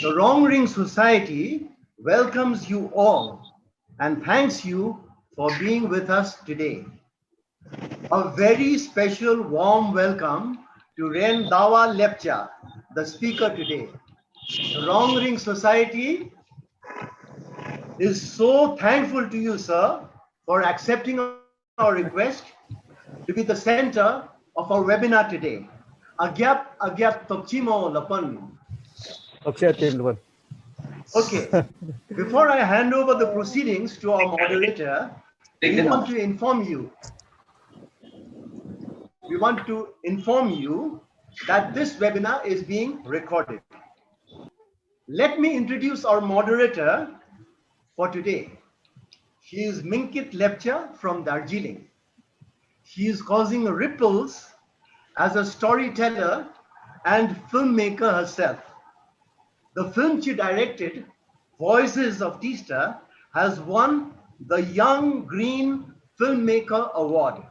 The Wrong Ring Society welcomes you all and thanks you for being with us today. A very special warm welcome to Ryen Dawa Lepcha, the speaker today. The Wrong Ring Society is so thankful to you, sir, for accepting our request to be the center of our webinar today. Agyap Tokchimo Lapan. Okay, before I hand over the proceedings to our moderator, we want to inform you that this webinar is being recorded. Let me introduce our moderator for today. She is Minkit Lepcha from Darjeeling. She is causing ripples as a storyteller and filmmaker herself. The film she directed, Voices of Tista, has won the Young Green Filmmaker Award.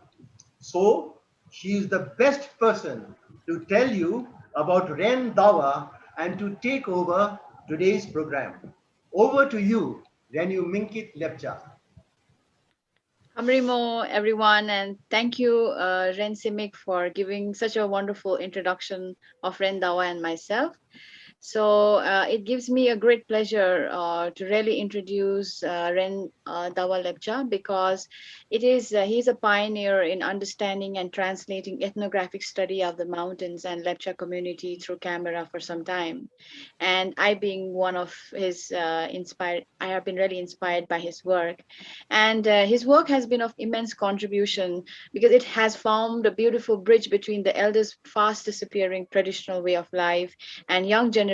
So, she is the best person to tell you about Ryen Dawa and to take over today's program. Over to you, Renu Minkit Lepcha. Amrimo, everyone, and thank you, Ren Simic, for giving such a wonderful introduction of Ryen Dawa and myself. So it gives me a great pleasure to really introduce Ryen Dawa Lepcha, because he's a pioneer in understanding and translating ethnographic study of the mountains and Lepcha community through camera for some time. And I, being one of his I have been really inspired by his work. And his work has been of immense contribution because it has formed a beautiful bridge between the elders' fast disappearing traditional way of life and young generation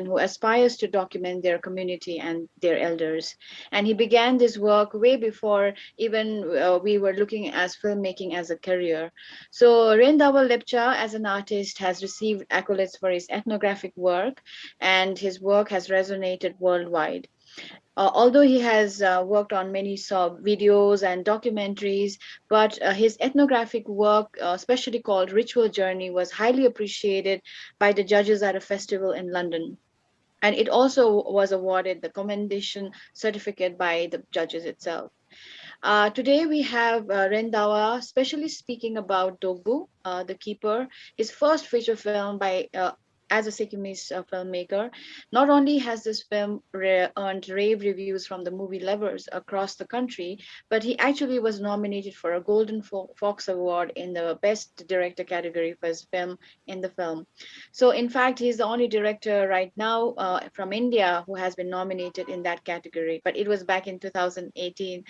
who aspires to document their community and their elders. And he began this work way before even we were looking at filmmaking as a career. So Ryen Dawa Lepcha as an artist has received accolades for his ethnographic work, and his work has resonated worldwide. Although he has worked on many videos and documentaries, but his ethnographic work, especially called Ritual Journey, was highly appreciated by the judges at a festival in London. And it also was awarded the commendation certificate by the judges itself. Today we have Ryen Dawa specially speaking about Dhokbu, the Keeper, his first feature film by as a Sikkimese filmmaker. Not only has this film earned rave reviews from the movie lovers across the country, but he actually was nominated for a Golden Fox Award in the Best Director category for his film in the film. So in fact, he's the only director right now from India who has been nominated in that category, but it was back in 2018.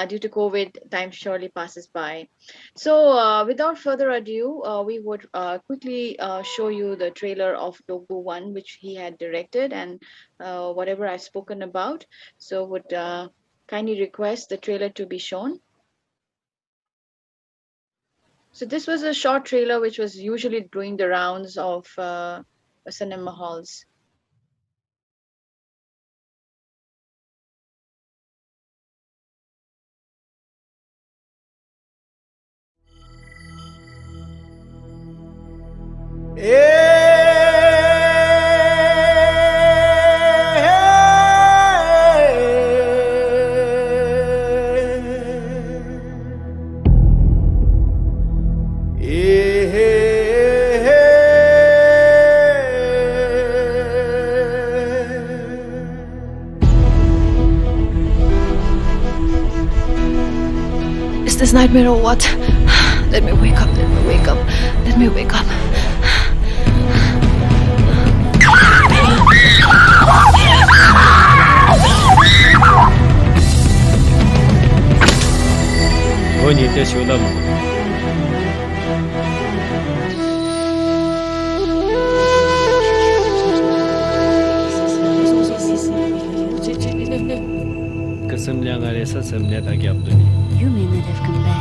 Due to COVID, time surely passes by. So without further ado, we would quickly show you the trailer of Dhokbu I, which he had directed, and whatever I've spoken about. So would kindly request the trailer to be shown. So this was a short trailer which was usually doing the rounds of cinema halls. Is this nightmare or what? Let me wake up, let me wake up, let me wake up. You may not have come back.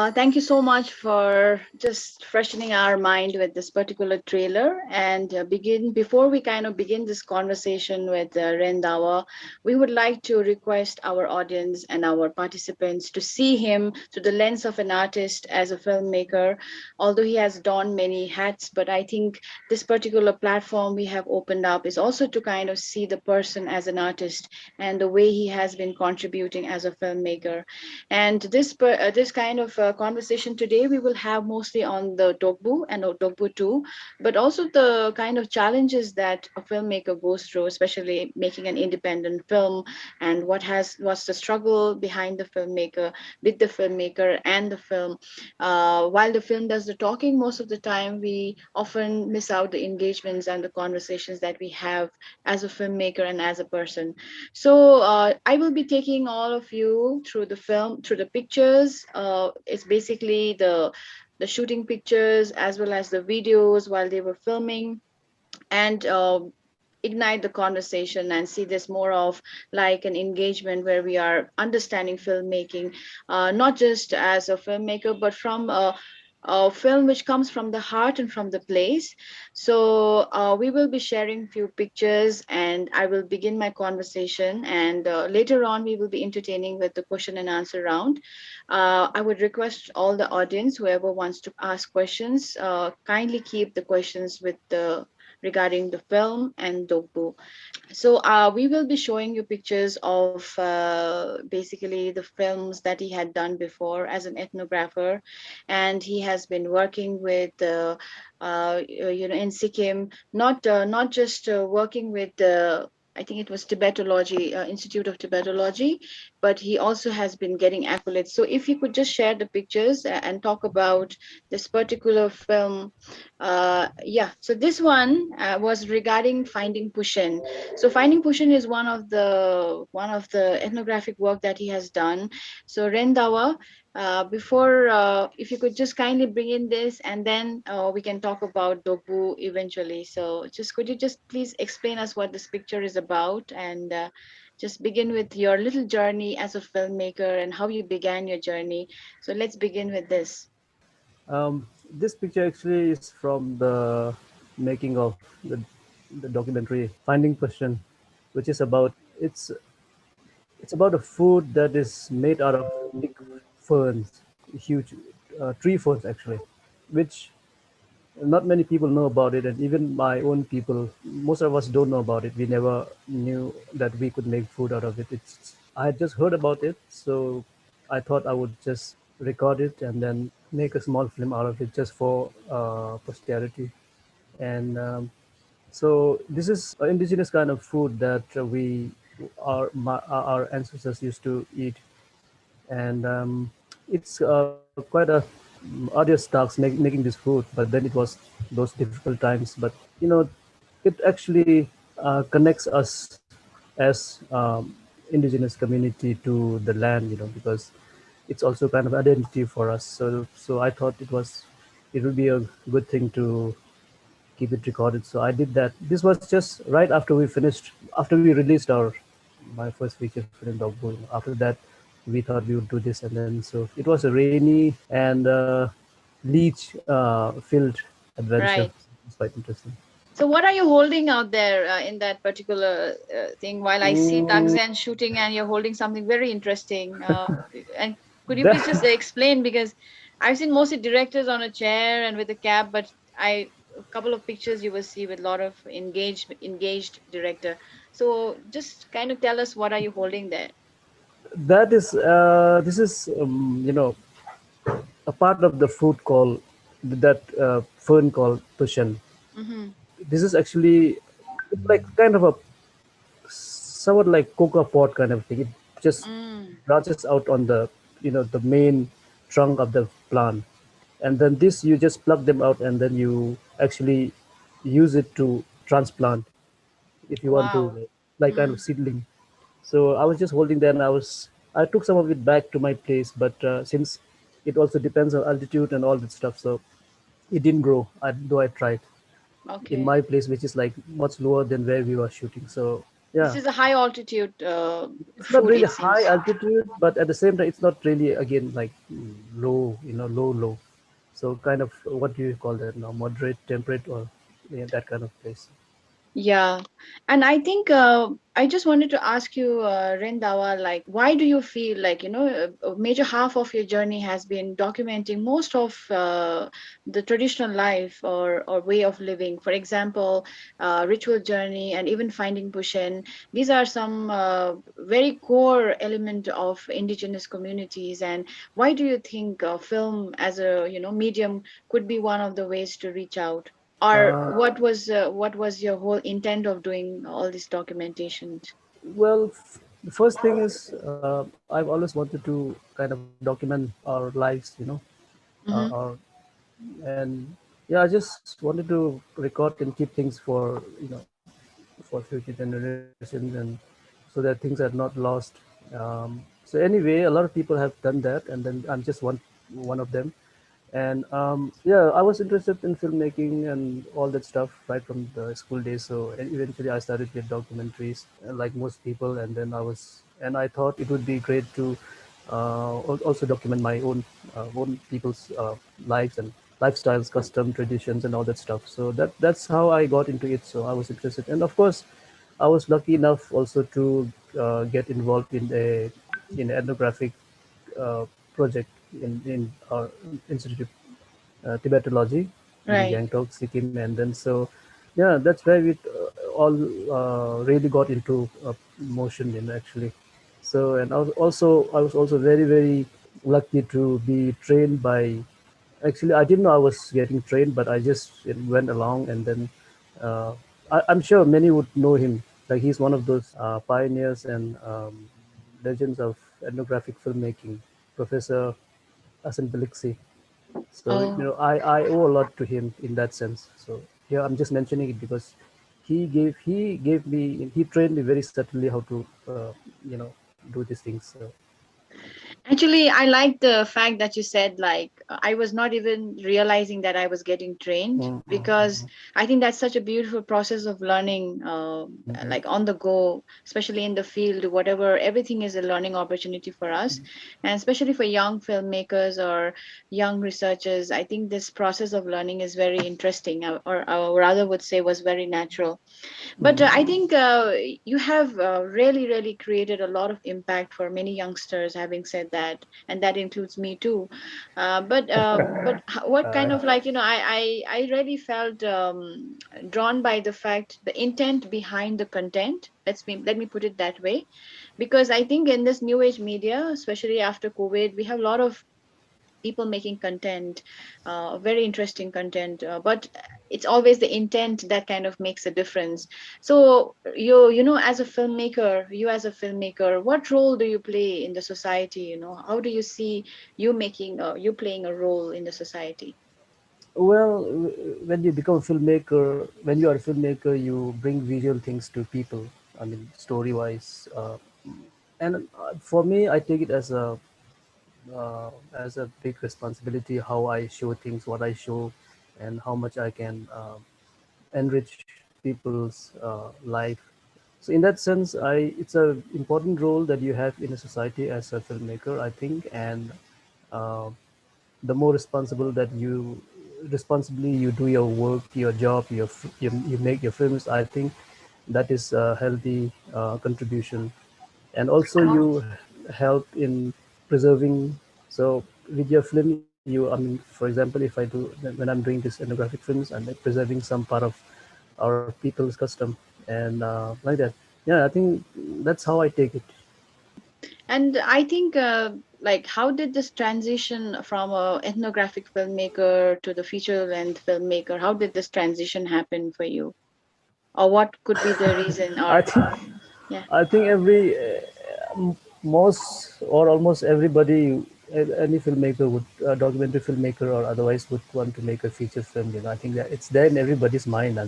Thank you so much for just freshening our mind with this particular trailer. And begin before we kind of begin this conversation with Ryen Dawa, we would like to request our audience and our participants to see him through the lens of an artist as a filmmaker. Although he has donned many hats, but I think this particular platform we have opened up is also to kind of see the person as an artist and the way he has been contributing as a filmmaker. And this kind of conversation today we will have mostly on the Dhokbu and Dhokbu II, but also the kind of challenges that a filmmaker goes through, especially making an independent film, and what's the struggle behind the filmmaker, with the filmmaker and the film. While the film does the talking, most of the time we often miss out the engagements and the conversations that we have as a filmmaker and as a person. So I will be taking all of you through the film, through the pictures. It's basically the shooting pictures as well as the videos while they were filming, and ignite the conversation and see this more of like an engagement where we are understanding filmmaking, not just as a filmmaker but from a film which comes from the heart and from the place. So we will be sharing few pictures and I will begin my conversation, and later on we will be entertaining with the question and answer round. I would request all the audience, whoever wants to ask questions, kindly keep the questions with the regarding the film and Dhokbu. So we will be showing you pictures of basically the films that he had done before as an ethnographer, and he has been working with in Sikkim, not just working with I think it was Tibetology, Institute of Tibetology, but he also has been getting accolades. So if you could just share the pictures and talk about this particular film. Yeah, so this one was regarding finding Pushen. So finding Pushen is one of the ethnographic work that he has done. So Ryen Dawa, before if you could just kindly bring in this, and then we can talk about Dhokbu eventually. So just could you just please explain us what this picture is about, and just begin with your little journey as a filmmaker and how you began your journey. So let's begin with this. This picture actually is from the making of the documentary Finding Question, which is about it's about a food that is made out of big ferns, huge tree ferns actually, which not many people know about it, and even my own people, most of us don't know about it. We never knew that we could make food out of it. It's I had just heard about it, so I thought I would just record it and then make a small film out of it just for posterity. And so this is an indigenous kind of food that our ancestors used to eat, and it's quite a arduous task making this food. But then it was those difficult times. But you know, it actually connects us as indigenous community to the land. You know, because it's also kind of identity for us. So I thought it would be a good thing to keep it recorded. So I did that. This was just right after we released my first feature film, Dhokbu. After that, we thought we would do this, and then so it was a rainy and leech filled adventure. Right. It's quite interesting. So what are you holding out there in that particular thing? While I see Mm, Tagzen shooting and you're holding something very interesting. And could you please just that, explain? Because I've seen mostly directors on a chair and with a cap, but a couple of pictures you will see with a lot of engaged director. So just kind of tell us what are you holding there? that is this is a part of the food called that fern called tushan. Mm-hmm. This is actually it's like kind of a somewhat like cocoa pot kind of thing. It just Mm. branches out on the the main trunk of the plant, and then this you just pluck them out, and then you actually use it to transplant if you want to Wow. like kind of Mm. seedling. So I was just holding that, and I took some of it back to my place, but since it also depends on altitude and all that stuff, so it didn't grow. Though I tried in Okay. my place, which is like much lower than where we were shooting. So This Yeah, is a high altitude it's not food, really it high seems. altitude, but at the same time, it's not really again like low, low. So kind of what do you call that now? Moderate, temperate, or yeah, that kind of place. Yeah, and I think I just wanted to ask you, Rendawa, like, why do you feel like, a major half of your journey has been documenting most of the traditional life or way of living? For example, ritual journey and even finding Bushen. These are some very core element of indigenous communities. And why do you think film as a, medium could be one of the ways to reach out? Or Uh, what was your whole intent of doing all this documentation? well, the first thing is I've always wanted to kind of document our lives, Mm-hmm. our and yeah, I just wanted to record and keep things for for future generations and so that things are not lost. So anyway, a lot of people have done that, and then I'm just one of them. And yeah, I was interested in filmmaking and all that stuff right from the school days. So eventually, I started with documentaries, like most people, and I thought it would be great to also document my own people's lives and lifestyles, custom traditions, and all that stuff. So that's how I got into it. So I was interested, and of course, I was lucky enough also to get involved in an ethnographic uh, project in our institute, Tibetology, in the Right. Gangtok, Sikkim, and then so yeah, that's where we all really got into motion in actually. So and I was also very lucky to be trained by. Actually, I didn't know I was getting trained, but I just went along, and then uh, I'm sure many would know him. Like he's one of those pioneers and legends of ethnographic filmmaking, Professor Asan Biliksi. So Oh, I owe a lot to him in that sense. So here I'm just mentioning it because he trained me very subtly how to you know do these things. So, actually, I like the fact that you said, like, I was not even realizing that I was getting trained, because I think that's such a beautiful process of learning, mhm. like on the go, especially in the field, whatever, everything is a learning opportunity for us. And especially for young filmmakers or young researchers, I think this process of learning is very interesting, or rather would say was very natural. But I think you have really, really created a lot of impact for many youngsters. Having said that, and that includes me too. What kind of, like, I really felt drawn by the fact, the intent behind the content. Let me put it that way, because I think in this new age media, especially after COVID, we have a lot of people making content, very interesting content, but it's always the intent that kind of makes a difference. So as a filmmaker, what role do you play in the society? How do you see you playing a role in the society? Well, when you become a filmmaker, when you are a filmmaker, you bring visual things to people. I mean, story wise, and for me, I take it as a big responsibility how I show things, what I show, and how much I can enrich people's life. So in that sense, it's a important role that you have in a society as a filmmaker, I think, and uh, the more responsibly you do your work, your job, you make your films. I think that is a healthy contribution, and also you help in preserving. So with your film, I mean, for example, if I do when I'm doing this ethnographic films, I'm like preserving some part of our people's custom and like that. Yeah, I think that's how I take it. And I think, like, how did this transition from a ethnographic filmmaker to the feature length filmmaker, how did this transition happen for you? Or what could be the reason? I Or think yeah. I think most or almost everybody, any filmmaker would, documentary filmmaker or otherwise, would want to make a feature film. I think that it's there in everybody's mind.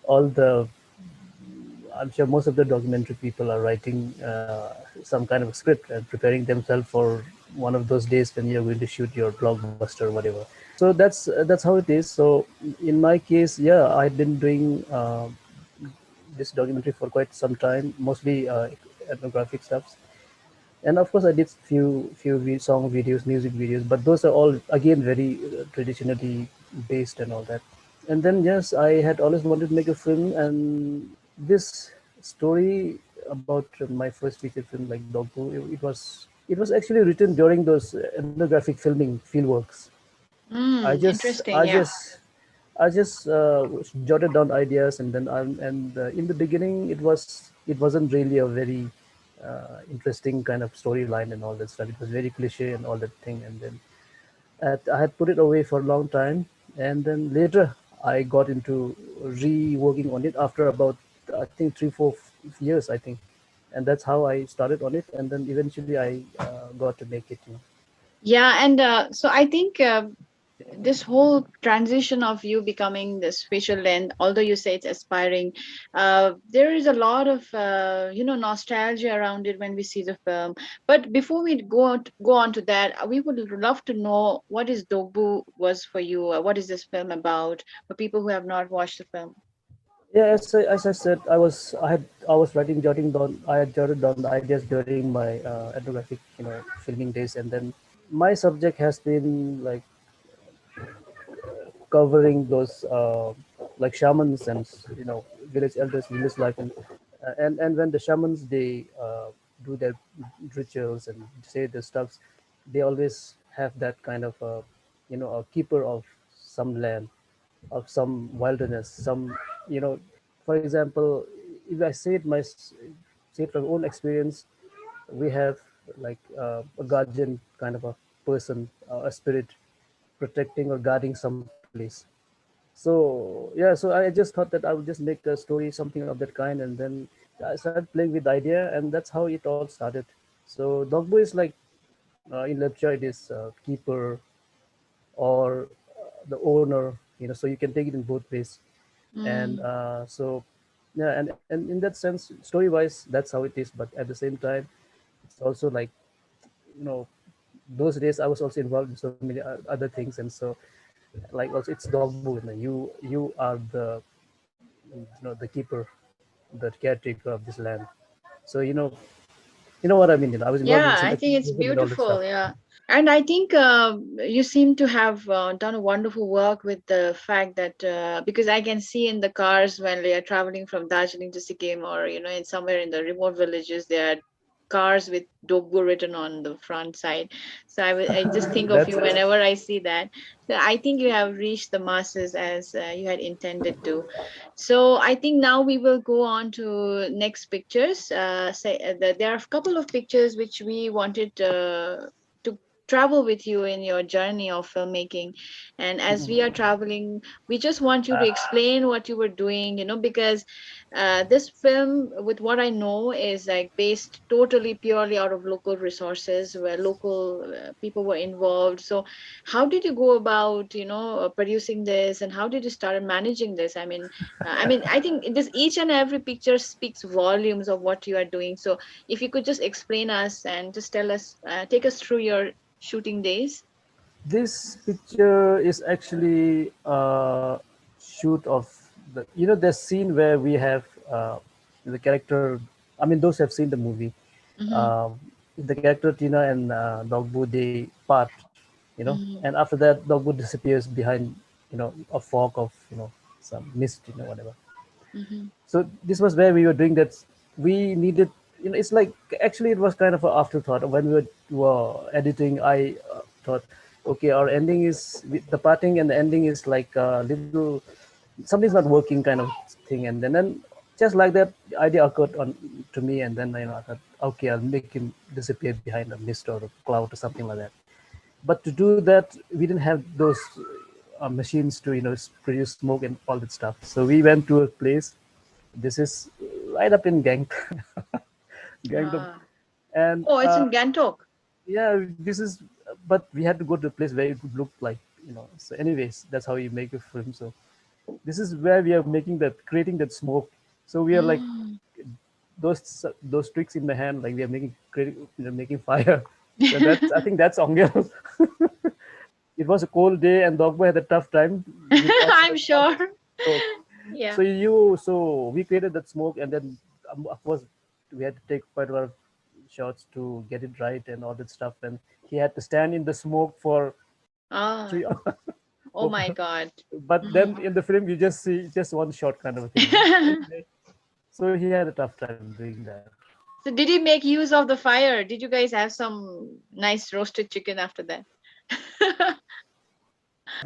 All the I'm sure most of the documentary people are writing some kind of a script and preparing themselves for one of those days when you're going to shoot your blockbuster or whatever. So that's how it is. So in my case, yeah, I've been doing this documentary for quite some time, mostly ethnographic stuff. And of course, I did song videos, music videos, but those are all again very traditionally based and all that. And then yes, I had always wanted to make a film, and this story about my first feature film, like Dhokbu, it was actually written during those ethnographic filming fieldworks. I just Interesting. I Yeah. just I just jotted down ideas, and then in the beginning it wasn't really a very interesting kind of storyline and all that stuff. It was very cliche and all that thing, and then I had put it away for a long time, and then later I got into reworking on it after about I think 3 4 years I think, and that's how I started on it, and then eventually I got to make it. Yeah, and so I think this whole transition of you becoming this visual length, although you say it's aspiring, there is a lot of nostalgia around it when we see the film. But before we go on to that, we would love to know what is Dogbu was for you. What is this film about for people who have not watched the film? Yeah, as I said, I was I had jotted down the ideas during my ethnographic filming days, and then my subject has been like covering those like shamans and village elders, village life, and when the shamans they do their rituals and say the stuffs, they always have that kind of a keeper of some land, of some wilderness, some you know for example, if I say it from own experience, we have like a guardian kind of a person, a spirit protecting or guarding some place. So yeah, so I just thought that I would just make a story, something of that kind, and then I started playing with the idea, and that's how it all started. So Dogbo is like in Lepcha, it is keeper or the owner, so you can take it in both ways. And Mm. so yeah, and in that sense, story wise, that's how it is. But at the same time, it's also like you know those days I was also involved in so many other things, and so like also it's Dogbo, you are the keeper, the caretaker of this land. So you know what I mean. I was involved in Yeah, some I think it's activism and all that stuff. beautiful. Yeah. And I think you seem to have done a wonderful work with the fact that because I can see in the cars when they are traveling from Darjeeling to Sikkim, or in somewhere in the remote villages, there are cars with Dobgu written on the front side. So I just think of That's you whenever I see that. So I think you have reached the masses as you had intended to. So I think now we will go on to next pictures. There are a couple of pictures which we wanted to travel with you in your journey of filmmaking. And as we are traveling, we just want you to explain what you were doing, because this film, with what I know, is like based totally purely out of local resources where local people were involved. So how did you go about, producing this, and how did you start managing this? I think this each and every picture speaks volumes of what you are doing. So if you could just explain us and just tell us, take us through your shooting days. this picture is actually a shoot of the scene where we have the character. I mean, those who have seen the movie. Mm-hmm. Um, the character Tina and Dogbu they part, and Mm-hmm. after that Dogbu disappears behind a fog of some mist, whatever. Mm-hmm. So this was where we were doing that. We needed, it's like actually it was kind of an afterthought when were editing. I thought, okay, our ending is the parting and the ending is like a little something's not working kind of thing, and then just like that the idea occurred on to me, and then I thought, okay, I'll make him disappear behind a mist or a cloud or something like that. But to do that, we didn't have those machines to produce smoke and all that stuff. So we went to a place. This is right up in Gangtok, Ah. and Oh, it's in Gantok. yeah, this is. But we had to go to a place where it would look like. So, anyways, that's how you make a film. So this is where we are making creating that smoke. So we are like Mm. those tricks in the hand, like we are making fire. So that's I think that's Ongel. It was a cold day, and Dogbo had a tough time with all I'm all sure. smoke. Yeah. So we created that smoke, and then of course we had to take quite a lot of shots to get it right and all that stuff. And he had to stand in the smoke for Ah, 3 hours. oh my God. But then Mhm. in the film, you just see just one shot kind of a thing. Anyway, so he had a tough time doing that. So did he make use of the fire? Did you guys have some nice roasted chicken after that?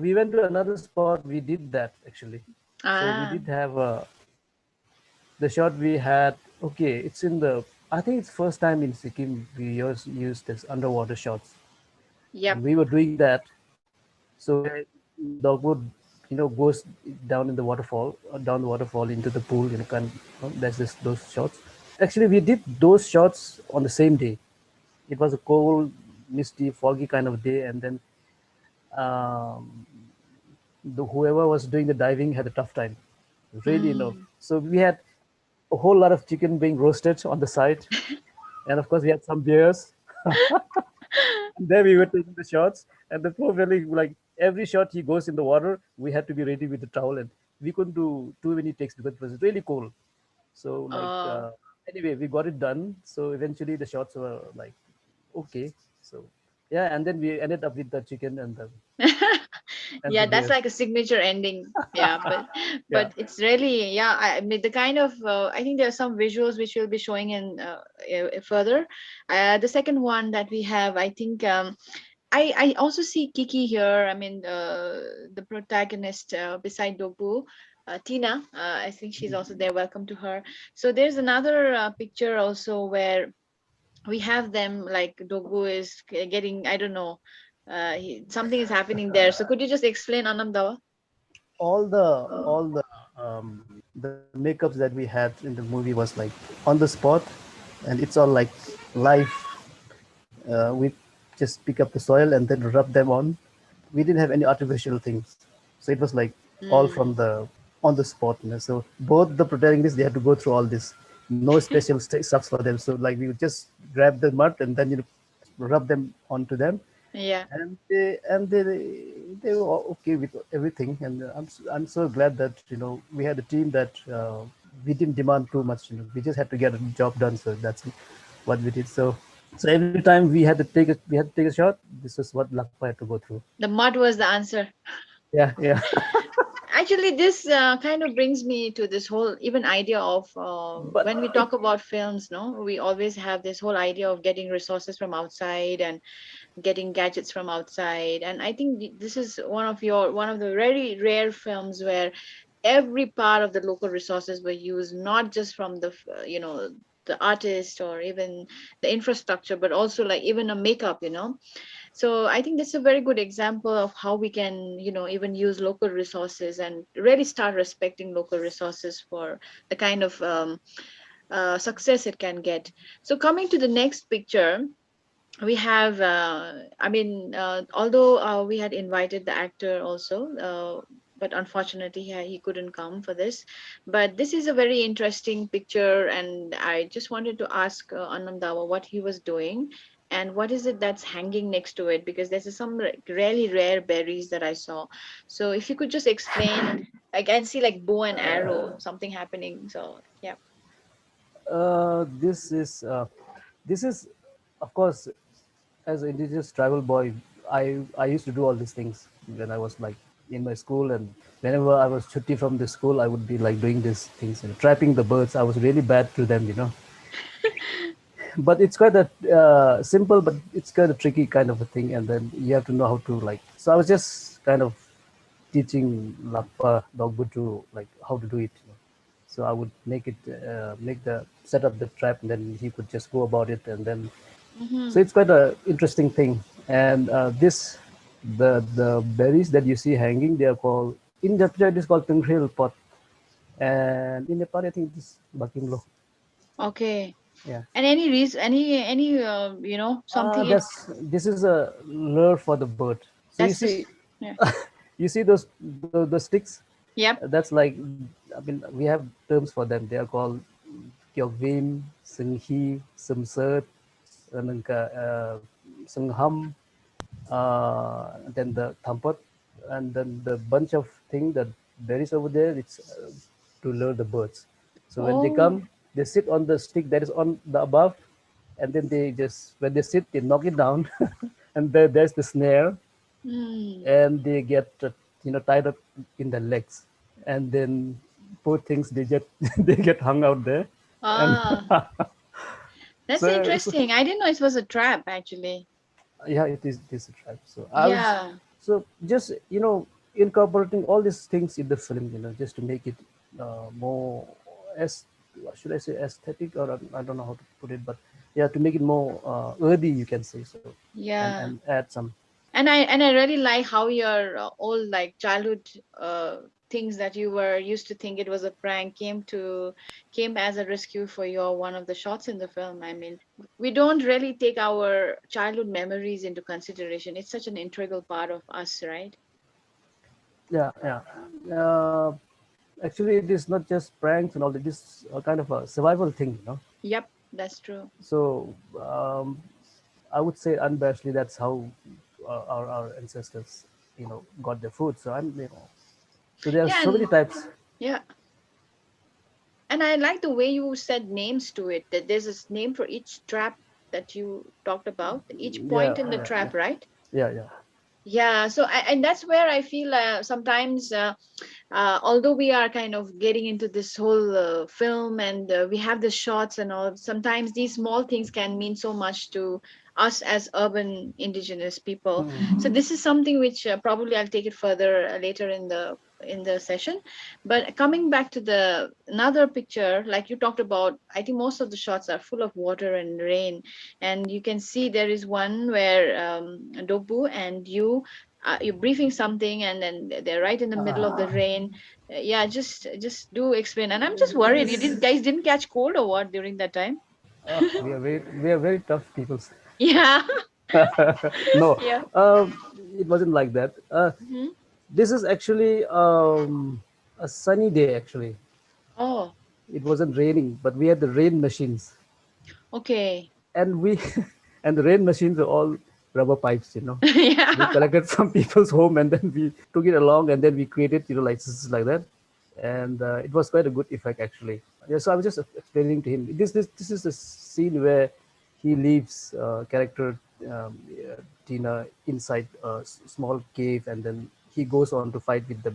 We went to another spot. We did that actually. So we did Ah, have the shot we had. Okay, it's in the. I think it's first time in Sikkim we used this underwater shots, yep. and we were doing that. So where the dog would, goes down in the waterfall, down the waterfall into the pool. There's this those shots. Actually, we did those shots on the same day. It was a cold, misty, foggy kind of day, and then um, whoever was doing the diving had a tough time. Really, Mm. So we had a whole lot of chicken being roasted on the side, and of course we had some beers. And there we were taking the shots, and the poor really like every shot he goes in the water, we had to be ready with the towel, and we couldn't do too many takes because it was really cold. So Oh. anyway, we got it done. So eventually the shots were like okay. So yeah, and then we ended up with the chicken and the Yeah, that's beers. like a signature ending. Yeah, but Yeah. it's really, yeah, I mean the kind of I think there are some visuals which we'll be showing in further. The second one that we have, I think I also see Kiki here. I mean, the protagonist beside Dhokbu, Tina. I think she's also there. Welcome to her. So there's another picture also where we have them like Dhokbu is getting. I don't know. Something is happening there. So could you just explain, Anam Dawa? All the makeups that we had in the movie was like on the spot, and it's all like live. We just pick up the soil and then rub them on. We didn't have any artificial things, so it was like all Mm. from the on the spot. So both the protagonists they had to go through all this. No special stuffs for them. So like we would just grab the mud and then rub them onto them, Yeah. and they were all okay with everything. And I'm so glad that we had a team that we didn't demand too much. We just had to get a job done. So that's what we did. So every time we had to take a shot. This is what Lakpa had to go through. The mud was the answer. Yeah, yeah. Actually, this kind of brings me to this whole even idea of But when we it talk about films, no, we always have this whole idea of getting resources from outside and getting gadgets from outside. And I think this is one of the very rare films where every part of the local resources were used, not just from the artist or even the infrastructure, but also like even a makeup. So I think this is a very good example of how we can even use local resources and really start respecting local resources for the kind of success it can get. So coming to the next picture, we have I mean although we had invited the actor also, but unfortunately he couldn't come for this. But this is a very interesting picture, and I just wanted to ask Anandawa what he was doing and what is it that's hanging next to it, because there's some really rare berries that I saw. So if you could just explain. I can see like bow and arrow, something happening. So yeah. this is of course, as an indigenous tribal boy, I used to do all these things when I was like in my school, and whenever I was chutti from the school, I would be like doing these things, trapping the birds. I was really bad to them. But it's quite a simple, but it's kind of tricky kind of a thing, and then you have to know how to like. So I was just kind of teaching Lappa Dhokbu to like how to do it. So I would make the set up the trap, and then he could just go about it, and then Mm-hmm. so it's quite a interesting thing. And the berries that you see hanging, they are called in Japan it is called Tunghril pot, and in Nepal I think it is Bakimlo. Okay. Yeah. And any reason, any something it This is a lure for the bird. So you that's see, just yeah. you see the sticks. Yep. That's like, I mean, we have terms for them. They are called Kyogvin, Senghi, Sumsert, Sengham, then the Thampot, and then the bunch of thing that berries over there. It's to lure the birds. So when they Oh. come, they sit on the stick that is on the above, and then they just when they sit, they knock it down, and there's the snare, Hmm. and they get tied up in the legs, and then poor things they get they get hung out there, and Ah, that's so interesting. I didn't know it was a trap, actually. yeah, it is a trap. So I was Yeah. so just incorporating all these things in the film, just to make it more as should I say aesthetic, or I don't know how to put it, but yeah, to make it more earthy, you can say so, and Yeah. add some. And I really like how your old like childhood things that you were used to think it was a prank came as a rescue for your one of the shots in the film. I mean, we don't really take our childhood memories into consideration. It's such an integral part of us, right? Yeah, yeah. Actually, it is not just pranks and all. It is a kind of a survival thing. Yep, that's true. So I would say unabashedly that's how our ancestors, got their food. So so there are Yeah, so many and types. yeah, and I like the way you said names to it. That there's a name for each trap that you talked about, each Yeah, point in the yeah, yeah, trap, right? yeah, yeah. Yeah, so and that's where I feel sometimes, although we are kind of getting into this whole film and we have the shots and all, sometimes these small things can mean so much to us as urban indigenous people. So this is something which probably I'll take it further later in the session. But coming back to the another picture, like you talked about, I think most of the shots are full of water and rain, and you can see there is one where Dhokbu and you're briefing something, and then they're right in the middle of the rain. Yeah, just do explain. And I'm just worried you didn't guys didn't catch cold or what during that time. We are very tough people. Yeah. No, Yeah. it wasn't like that. Hmm. This is actually a sunny day. Actually, Oh, it wasn't raining, but we had the rain machines, okay. and we and the rain machines are all rubber pipes. We Yeah. collected from people's home, and then we took it along, and then we created licenses like that, and it was quite a good effect actually. Yeah, so I was just explaining to him, this is a scene where he leaves character, Tina, inside a small cave, and then he goes on to fight with the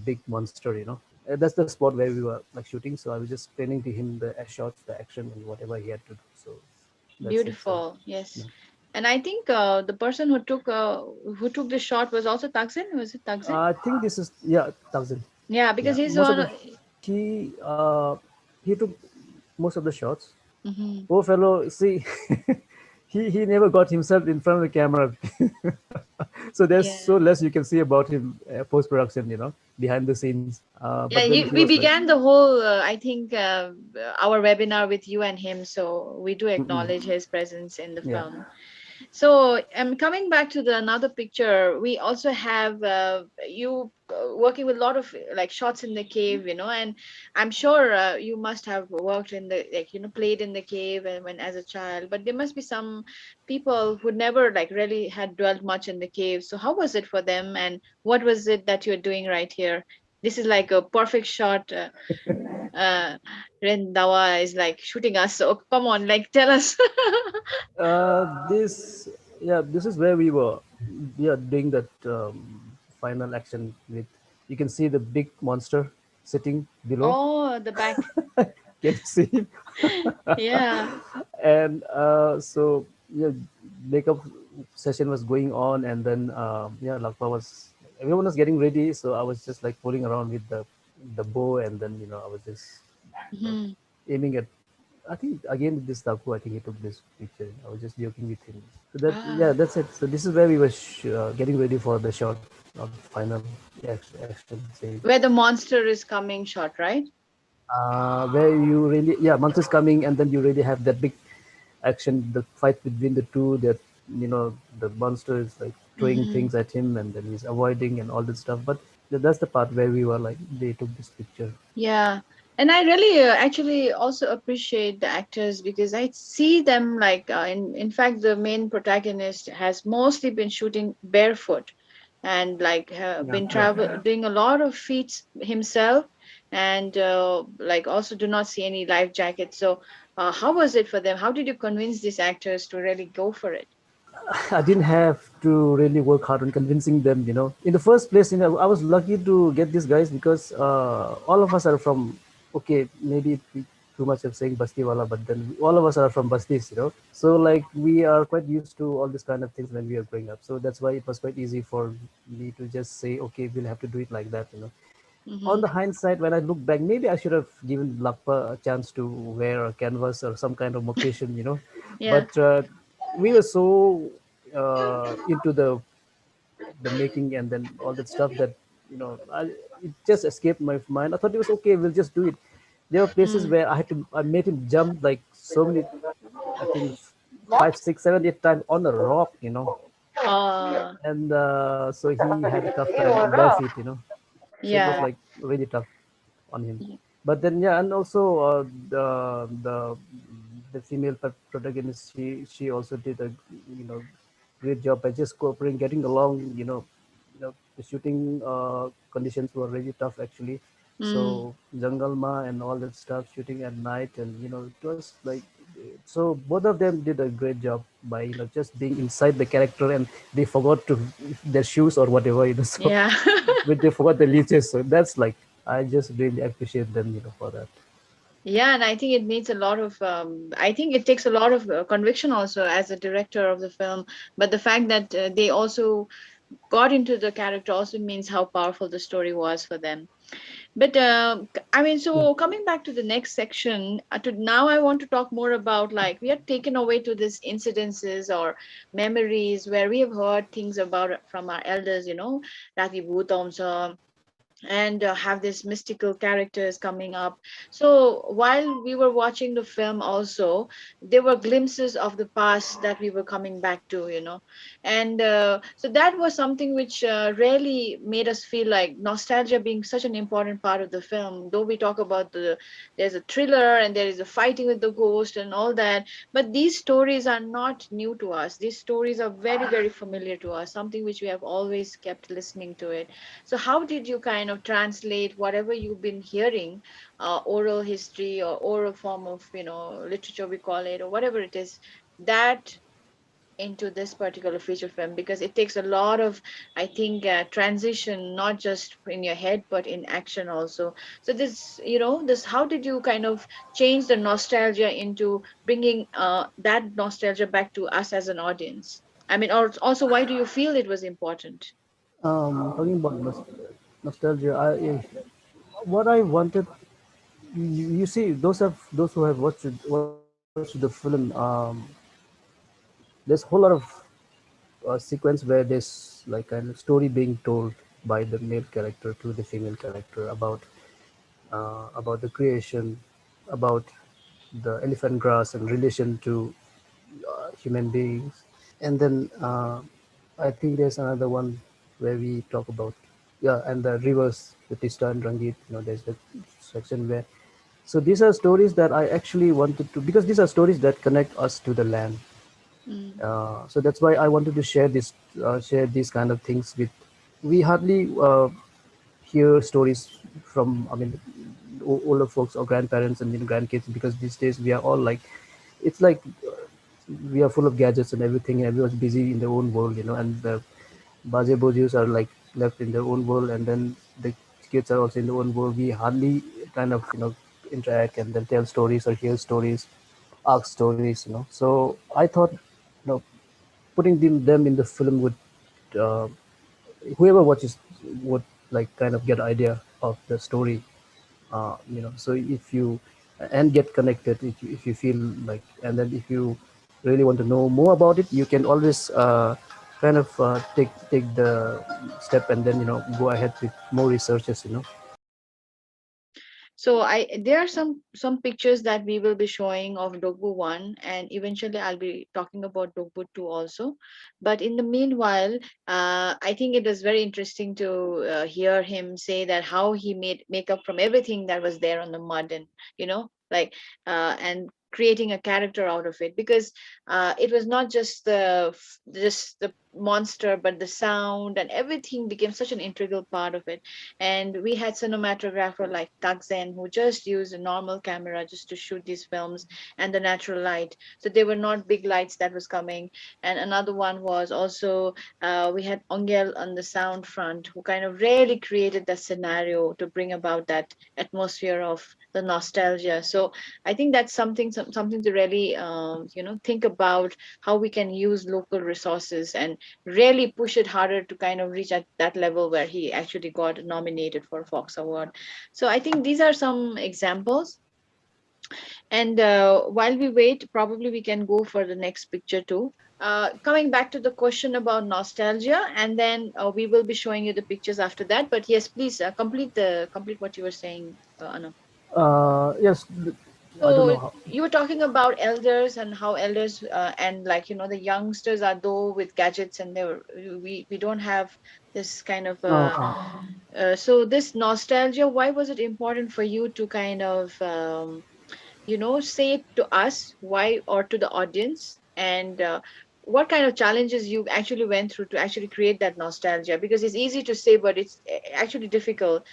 big monster. That's the spot where we were like shooting, so I was just explaining to him the shots, the action, and whatever he had to do. So that's it. So Beautiful. Yes. yeah. And I think the person who took the shot was also Taksin. Was it Taksin? I think this is, yeah, 1,000. Yeah, Yeah, because he's most of one. the he he took most of the shots. Mhm. Poor fellow, see, he never got himself in front of the camera, so there's Yeah. so less you can see about him post production, behind the scenes. But Yeah, then he we was like, began the whole, I think, our webinar with you and him, so we do acknowledge his presence in the yeah, film. So, coming back to the another picture, we also have you working with a lot of like shots in the cave, and I'm sure you must have worked in the like played in the cave and when as a child, but there must be some people who never like really had dwelt much in the cave. So, how was it for them, and what was it that you're doing right here? This is like a perfect shot. Uh, Ryen Dawa is like shooting us. So come on, like tell us. this yeah, this is where we were, yeah, doing that final action with, you can see the big monster sitting below. Oh, the back. Can you see him? Yeah. And so yeah, makeup session was going on, and then yeah, Lakpa was, everyone was getting ready, so I was just like fooling around with the bow, and then I was just uh, Mhm. aiming at, I think again with this Taku, I think he took this picture. I was just joking with him. So that, Ah, yeah, that's it. So this is where we were getting ready for the shot of final action scene. where the monster is coming shot, right? Where you really, yeah, monsters coming, and then you really have that big action, the fight between the two, that the monster is like throwing Hmm. things at him, and then he's avoiding and all that stuff. But that's the part where we were like, they took this picture. Yeah. And I really actually also appreciate the actors because I see them like in fact the main protagonist has mostly been shooting barefoot and like Yeah, been yeah, travel doing a lot of feats himself and like also do not see any life jackets. So how was it for them? How did you convince these actors to really go for it? I didn't have to really work hard on convincing them. In the first place, I was lucky to get these guys because all of us are from. Okay, maybe too much of saying Basti wala, but then all of us are from Bastis. So like we are quite used to all these kind of things when we are growing up. So that's why it was quite easy for me to just say, okay, we'll have to do it like that. On Mm-hmm. the hindsight, when I look back, maybe I should have given Lakpa a chance to wear a canvas or some kind of occasion. Yeah. But we were so into the making and then all that stuff that it just escaped my mind. I thought it was okay. We'll just do it. There were places Mm. where I made him jump like so many. I think five, six, seven, 8 times on a rock. uh And so he had a tough time on bare feet. So it was yeah. like really tough on him. But then yeah, and also the female protagonist, she also did a great job by just cooperating, getting along. The shooting conditions were really tough actually. Mm. So jungle ma and all that stuff, shooting at night, and it was like so both of them did a great job by just being inside the character, and they forgot to their shoes or whatever. So Yeah. but they forgot the leeches. So that's like I just really appreciate them, for that. Yeah, and I think it needs a lot of I think it takes a lot of conviction also as a director of the film, but the fact that they also got into the character also means how powerful the story was for them. But I mean, Yeah. so coming back to the next section, to now I want to talk more about, like, we are taken away to these incidences or memories where we have heard things about from our elders, Rati Bhutomsa, and have these mystical characters coming up. So while we were watching the film, also there were glimpses of the past that we were coming back to, and so that was something which really made us feel like nostalgia being such an important part of the film. Though we talk about there's a thriller and there is a fighting with the ghost and all that, but these stories are not new to us. These stories are very, very familiar to us, something which we have always kept listening to it. So, how did you kind of translate whatever you've been hearing, oral history or oral form of, literature, we call it, or whatever it is, that into this particular feature film? Because it takes a lot of, I think, transition, not just in your head, but in action also. So, how did you kind of change the nostalgia into bringing that nostalgia back to us as an audience? I mean, also, why do you feel it was important? Talking about nostalgia, what I wanted, you see, those who have watched the film, there's a whole lot of sequence where there's like kind of story being told by the male character to the female character about the creation, about the elephant grass and relation to human beings. And then I think there's another one where we talk about, yeah, and the rivers, the Tista and Rangit. There's the section where. So these are stories that I actually wanted to, because these are stories that connect us to the land. Mm, So that's why I wanted to share these kind of things with. We hardly hear stories from, I mean, older folks or grandparents and grandkids, because these days we are all like, it's like we are full of gadgets and everything, and everyone's busy in their own world, and the Baje Bojus are like left in their own world, and then the kids are also in their own world. We hardly kind of interact and then tell stories or hear stories, ask stories. So I thought, putting them in the film would, uh, whoever watches would like kind of get idea of the story. So if you and get connected, if you feel like, and then if you really want to know more about it, you can always kind of take the step and then go ahead with more researches. so there are some pictures that we will be showing of Dhokbu 1, and eventually I'll be talking about Dhokbu 2 also. But in the meanwhile, I think it was very interesting to hear him say that how he made makeup from everything that was there on the mud, and like and creating a character out of it, because it was not just the monster, but the sound and everything became such an integral part of it. And we had cinematographer like Takzen who just used a normal camera just to shoot these films and the natural light. So they were not big lights that was coming. And another one was also we had Ongel on the sound front who kind of really created that scenario to bring about that atmosphere of the nostalgia. So I think that's something to really think about how we can use local resources and really push it harder to kind of reach at that level where he actually got nominated for a Fox Award. So I think these are some examples. And while we wait, probably we can go for the next picture too. Coming back to the question about nostalgia, and then we will be showing you the pictures after that. But yes, please complete what you were saying, Anna. Yes, I don't know So how. you were talking about elders and how elders and like the youngsters are though with gadgets and we don't have this kind of so this nostalgia. Why was it important for you to kind of say it to us, why, or to the audience, and what kind of challenges you actually went through to actually create that nostalgia? Because it's easy to say, but it's actually difficult.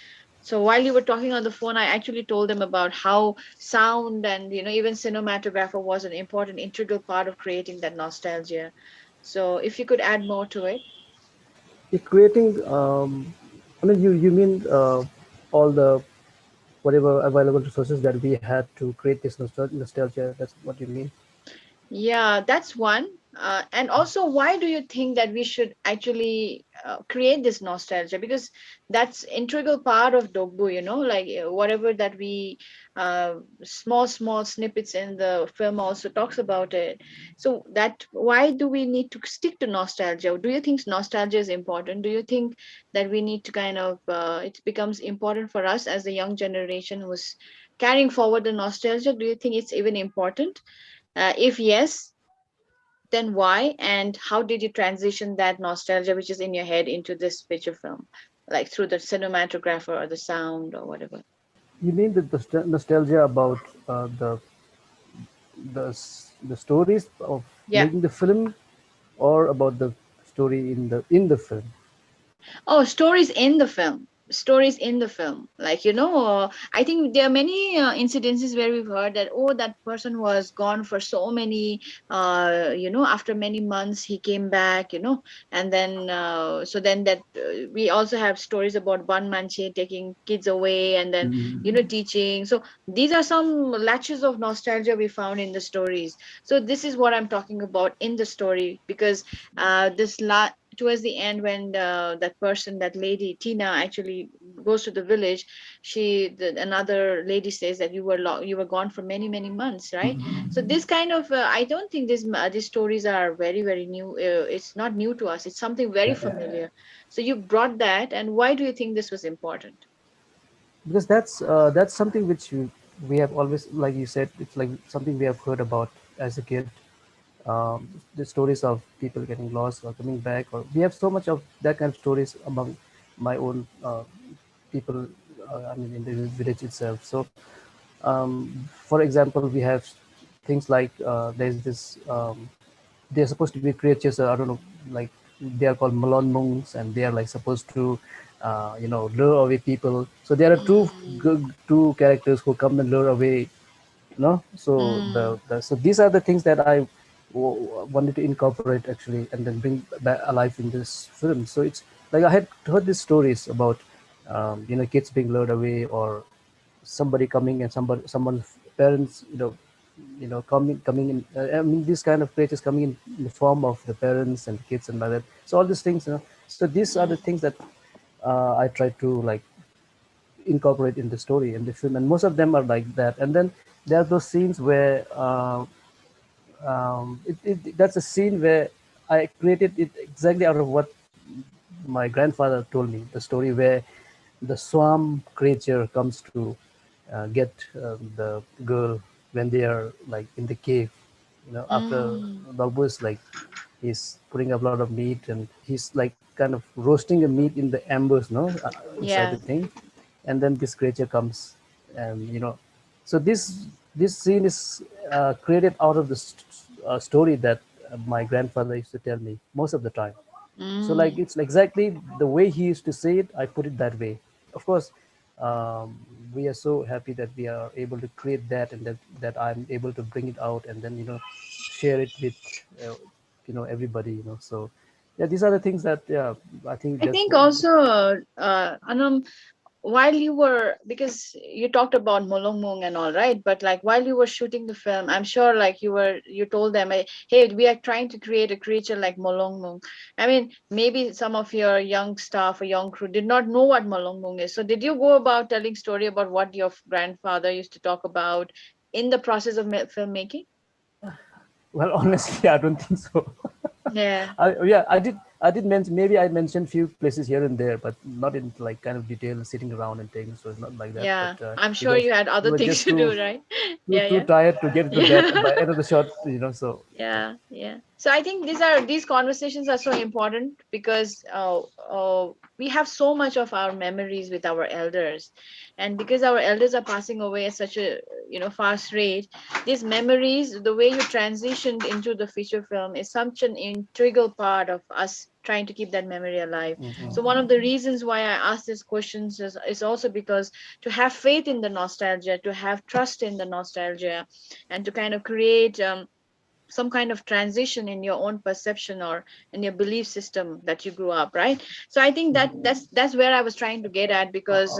So while you were talking on the phone, I actually told them about how sound and even cinematographer was an important integral part of creating that nostalgia. So if you could add more to it. Creating, I mean, you mean all the whatever available resources that we had to create this nostalgia. That's what you mean. Yeah, that's one. And also, why do you think that we should actually create this nostalgia? Because that's integral part of Dhokbu, like whatever that we, small snippets in the film also talks about it. So that why do we need to stick to nostalgia? Do you think nostalgia is important? Do you think that we need to kind of, it becomes important for us as the young generation who's carrying forward the nostalgia? Do you think it's even important? If yes, then why? And how did you transition that nostalgia which is in your head into this feature film? Like through the cinematographer or the sound or whatever. You mean the nostalgia about the stories of Yeah. making the film, or about the story in the film? Oh, stories in the film. Stories in the film. Like, I think there are many incidences where we've heard that, oh, that person was gone for so many, after many months, he came back, and then, so then that we also have stories about Ban Manche taking kids away and then, teaching. So these are some latches of nostalgia we found in the stories. So this is what I'm talking about in the story because towards the end when that person, that lady Tina, actually goes to the village, another lady says that you were gone for many months, right? So this kind of I don't think these stories are very new. It's not new to us, it's something very Yeah, yeah. familiar. So you brought that, and why do you think this was important? Because that's something which we have always, like you said, it's like something we have heard about as a kid. The stories of people getting lost or coming back, or we have so much of that kind of stories among my own people. I mean, in the village itself. So, for example, we have things like there's this. They're supposed to be creatures. I don't know, like they are called Malon monks, and they are like supposed to, lure away people. So there are two characters who come and lure away. So Mm, so these are the things that I wanted to incorporate actually, and then bring back alive in this film. So it's like I had heard these stories about, kids being lured away, or somebody coming, and someone's parents, coming in. I mean, these kind of creatures coming in the form of the parents and the kids and like that. So all these things, so these are the things that I try to like incorporate in the story in the film, and most of them are like that. And then there are those scenes where that's a scene where I created it exactly out of what my grandfather told me, the story where the swamp creature comes to get the girl when they are like in the cave. After mm, Balbo is like, he's putting up a lot of meat, and he's like kind of roasting the meat in the embers, no, inside yeah. the thing. And then this creature comes, and so this scene is created out of the story that my grandfather used to tell me most of the time. So like Mm. it's exactly the way he used to say it. I put it that way. Of course, um, we are so happy that we are able to create that, and that I'm able to bring it out and then share it with uh, everybody. So yeah, these are the things that I think I that's think also, Anam, while you were, because you talked about Molongmong and all, right? But like while you were shooting the film, I'm sure like you told them, hey, we are trying to create a creature like Molongmong. I mean, maybe some of your young staff or young crew did not know what Molongmong is. So did you go about telling story about what your grandfather used to talk about in the process of filmmaking? well, honestly, I don't think so. Yeah. Yeah, I did mention, maybe I mentioned few places here and there, but not in like kind of detail, sitting around and things. So it's not like that. But Yeah. I'm sure because you had we other were things just to do, too right? too Yeah, too yeah. tired to get into that Yeah. by end of the shot. So Yeah, yeah. So I think these conversations are so important because we have so much of our memories with our elders, and because our elders are passing away at such a fast rate, these memories, the way you transitioned into the feature film, is such an integral part of us trying to keep that memory alive. So one of the reasons why I ask these questions is also because to have faith in the nostalgia, to have trust in the nostalgia, and to kind of create some kind of transition in your own perception or in your belief system that you grew up, right? So I think that's where I was trying to get at, because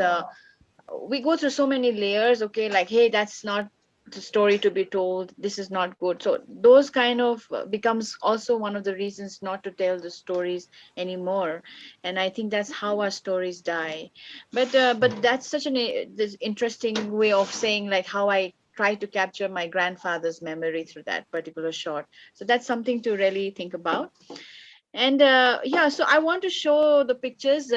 we go through so many layers. Okay, like, hey, that's not the story to be told, this is not good, so those kind of becomes also one of the reasons not to tell the stories anymore. And I think that's how our stories die. But that's such this interesting way of saying like how I try to capture my grandfather's memory through that particular shot. So that's something to really think about. And yeah, so I want to show the pictures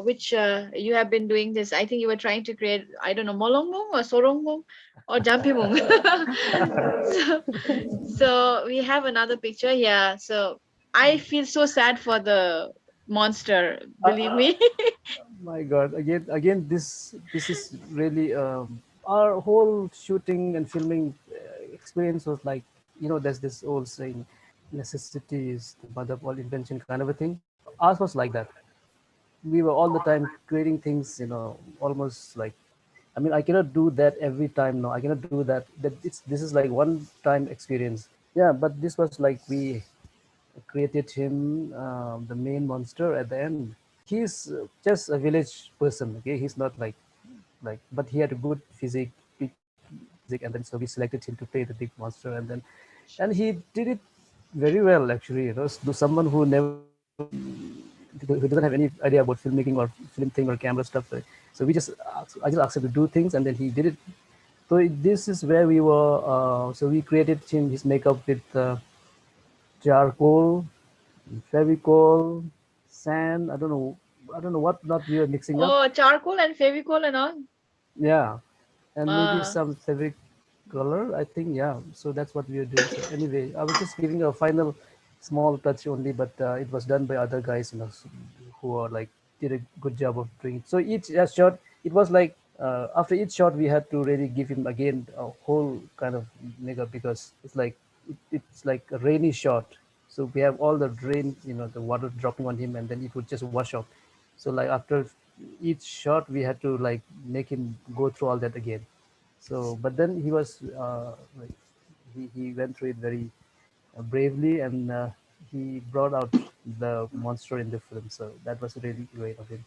which you have been doing this. I think you were trying to create, I don't know, Molongmong or Sorongmong or Jampimong. so, so we have another picture. Yeah. So I feel so sad for the monster, believe me. my God, again, this is really our whole shooting and filming experience was like, there's this old saying, necessity is the mother of all invention, kind of a thing. Ours was like that. We were all the time creating things, almost like, I mean, I cannot do that every time. No, I cannot do that. This is like one time experience. Yeah, but this was like we created him, the main monster at the end. He's just a village person. Okay, he's not like, but he had a good physique, big physique, and then so we selected him to play the big monster, and he did it very well actually. To someone who never who doesn't have any idea about filmmaking or film thing or camera stuff. So I just asked him to do things, and then he did it. So this is where we were. So we created him his makeup with charcoal, fevicol, sand. I don't know what not we were mixing up. Oh, charcoal and fevicol and all. Yeah, and maybe uh, some fabric color. I think yeah. So that's what we were doing. So anyway, I was just giving a final small touch only, but it was done by other guys, who are like did a good job of doing it. So each shot, it was like after each shot, we had to really give him again a whole kind of makeup because it's like a rainy shot. So we have all the rain, the water dropping on him, and then it would just wash off. So like after each shot, we had to like make him go through all that again. So, but then he was like he went through it very bravely, and he brought out the monster in the film. So that was really great of him.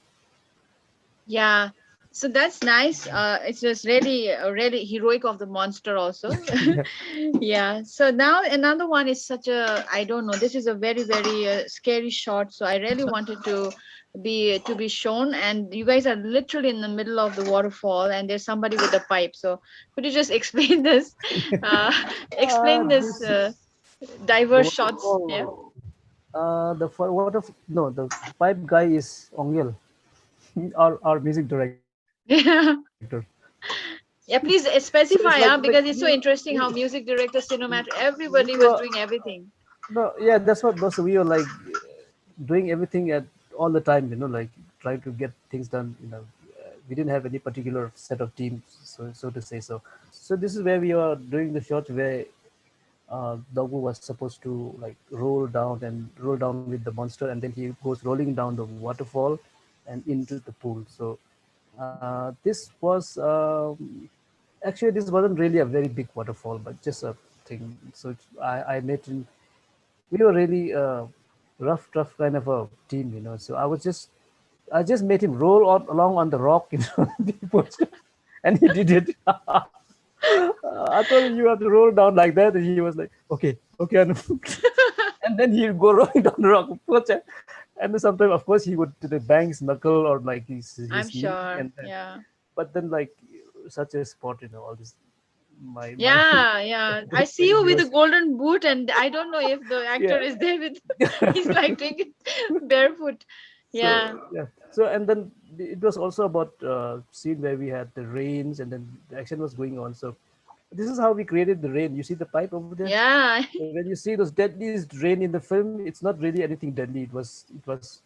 yeah, so that's nice. It's just really really heroic of the monster also. Yeah. Yeah, so now another one is such a, I don't know, this is a very very scary shot, so I really wanted to be shown. And you guys are literally in the middle of the waterfall and there's somebody with a pipe. So could you just explain this, uh, explain this This is the diverse shots? Yeah. waterfall. The for water no the pipe guy is Ongel, our music director. Yeah. Yeah, So it's please like specify, because it's so interesting we how music director, cinemat, we everybody was were doing everything. no yeah that's what those we were like doing everything at all the time, like trying to get things done. We didn't have any particular set of teams, so to say. So this is where we are doing the shots where Dhokbu was supposed to like roll down with the monster, and then he goes rolling down the waterfall and into the pool. So this was actually this wasn't really a very big waterfall, but just a thing. So I made him. We were really rough kind of a team, you know. So I just made him roll on, along on the rock, you know, and he did it. I told him you have to roll down like that, and he was like, okay, okay, and then he'd go rolling down the rock, and then sometimes, of course, he would to the bang his knuckle or like I'm his knee, sure. and then, Yeah. but then like such a sport, you know, all this my Yeah, yeah. I see you he with a was golden boot, and I don't know if the actor yeah. is there with. He's like doing it barefoot. Yeah. So yeah, so and then it was also about scene where we had the rains and then the action was going on. So this is how we created the rain. You see the pipe over there. Yeah. So when you see those deadliest rain in the film, it's not really anything deadly. It was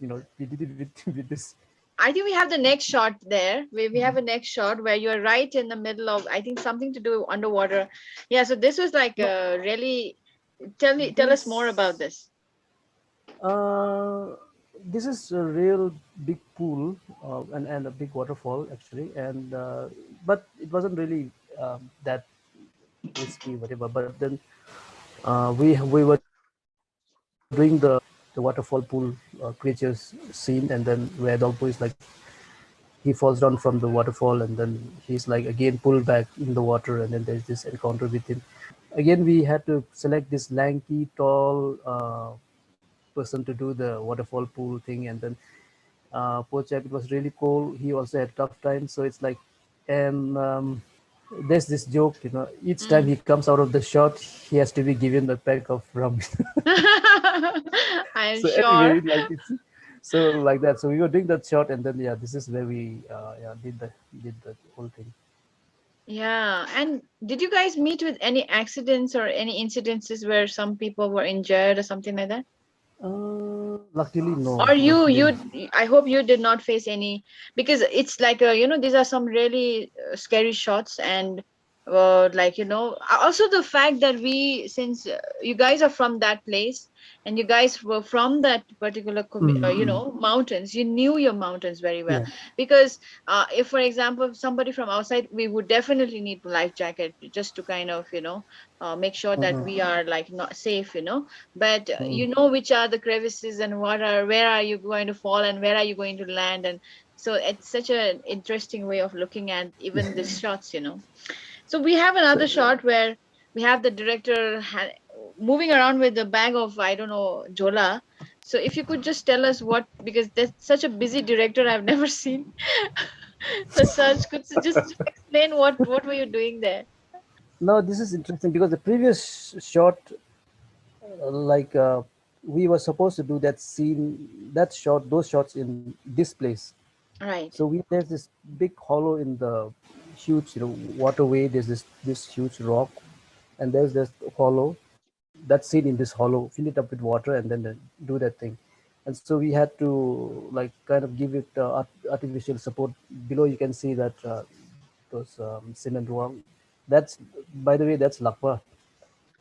you know we did it with with this. I think we have the next shot there. We have a next shot where you are right in the middle of, I think, something to do underwater. Yeah, so this was like No, really, tell us more about this this. uh, this is a real big pool and a big waterfall actually, and but it wasn't really that risky whatever. But then we were doing the waterfall pool creatures scene, and then where Dogpo is like he falls down from the waterfall, and then he's like again pulled back in the water, and then there's this encounter with him. Again, we had to select this lanky, tall person to do the waterfall pool thing, and then poor chap, it was really cold. He also had tough time, so it's like, and there's this joke, you know, each time Mm. he comes out of the shot, he has to be given a pack of rum. I am So sure. anyway, like it's so like that. So we were doing that shot, and then yeah, this is where we yeah did the whole thing. Yeah. And did you guys meet with any accidents or any incidences where some people were injured or something like that? Luckily, no, Or you, luckily. I hope you did not face any, because it's like these are some really scary shots. And like also the fact that since you guys are from that place, and you guys were from that particular Mm-hmm. mountains, you knew your mountains very well. Yeah. Because if, for example, somebody from outside, we would definitely need a life jacket just to kind of make sure that Mm-hmm. we are like not safe, but Mm-hmm. you know which are the crevices, and where are you going to fall, and where are you going to land. And so it's such an interesting way of looking at even the shots. So we have So another shot where we have the director moving around with a bag of, I don't know, jola. So if you could just tell us what, because that's such a busy director I've never seen. So such could you just explain what were you doing there? now this is interesting because the previous shot, like we were supposed to do that scene, that shot, those shots in this place. Right. So there's this big hollow in the huge, you know, waterway. There's this huge rock, and there's this hollow. That scene in this hollow, fill it up with water, and then do that thing. And so we had to like kind of give it artificial support. Below you can see that those cement wall. That's, by the way, that's Lakwa,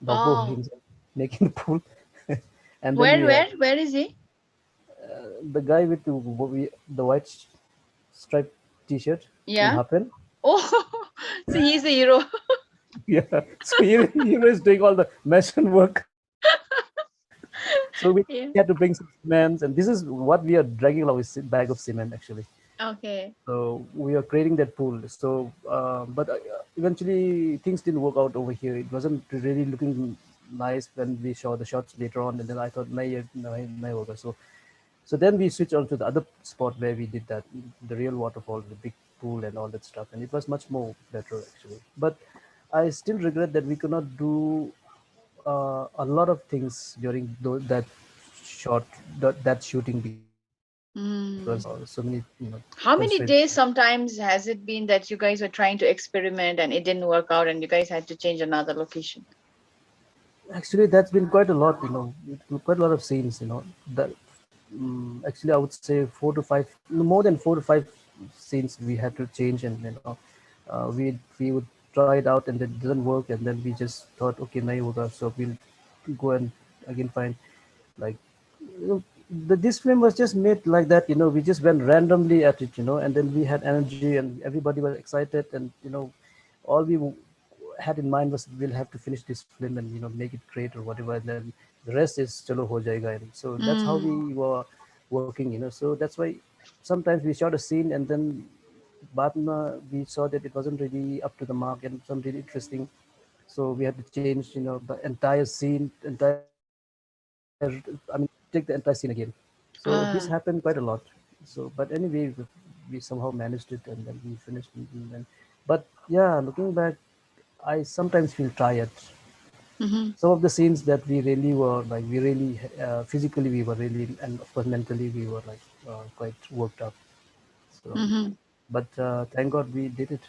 Dogbo Oh, himself making the pool. And then where we had where is he? the guy with the white striped t-shirt in Yeah. Happen. Oh, so he's the hero. Yeah, so he was doing all the measurement work. So we had to Yeah. bring some cements, and this is what we are dragging along with bag of cement actually. Okay. So we are creating that pool. So, but eventually things didn't work out over here. It wasn't really looking nice when we saw the shots later on, and then I thought, no, work. So then we switched on to the other spot where we did that, the real waterfall, the big pool and all that stuff, and it was much more better actually. But I still regret that we could not do a lot of things during that shot, that shooting because so Mm. many How constraints. many days sometimes has it been that you guys were trying to experiment and it didn't work out and you guys had to change another location? Actually, that's been quite a lot, quite a lot of scenes, that actually I would say 4 to 5, no, more than 4 to 5 scenes we had to change, and we would try it out and then it doesn't work, and then we just thought, okay, nahi hoga, so we'll go and again find, like, you know, this film was just made like that, we just went randomly at it, and then we had energy and everybody was excited, and all we had in mind was we'll have to finish this film and make it great or whatever, and then the rest is chalo ho jayega. And so that's how we Mm. were working, so that's why sometimes we shot a scene and then but we saw that it wasn't really up to the mark and some really interesting, so we had to change the entire scene, entire, take the entire scene again. So this happened quite a lot. So but anyway, we somehow managed it and then we finished, and then, but yeah, looking back, I sometimes feel tired. Mhm. Some of the scenes that we really were like, we really physically we were really, and of course mentally we were like quite worked up. So Mhm. but thank God we did it.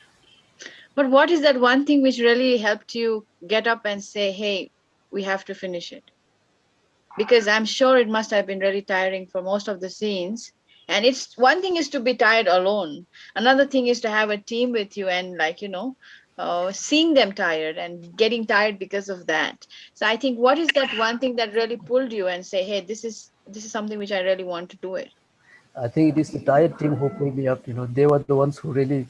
But what is that one thing which really helped you get up and say, "Hey, we have to finish it"? Because I'm sure it must have been really tiring for most of the scenes. And it's one thing is to be tired alone. Another thing is to have a team with you and seeing them tired and getting tired because of that. So I think what is that one thing that really pulled you and say, "Hey, this is something which I really want to do it." I think it is the entire team who pulled me up. They were the ones who really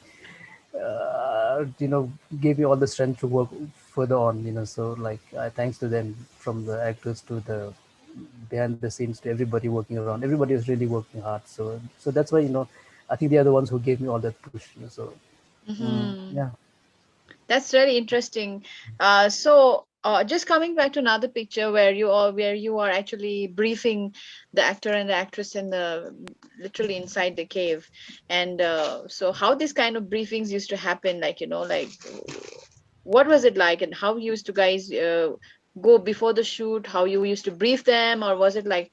gave me all the strength to work further on. So like thanks to them, from the actors to the behind the scenes to everybody working around. Everybody is really working hard. So that's why I think they are the ones who gave me all that push. So Hmm. yeah. That's really interesting. Just coming back to another picture where you are actually briefing the actor and the actress in the literally inside the cave, and so how this kind of briefings used to happen, what was it like, and how used to guys go before the shoot? How you used to brief them, or was it like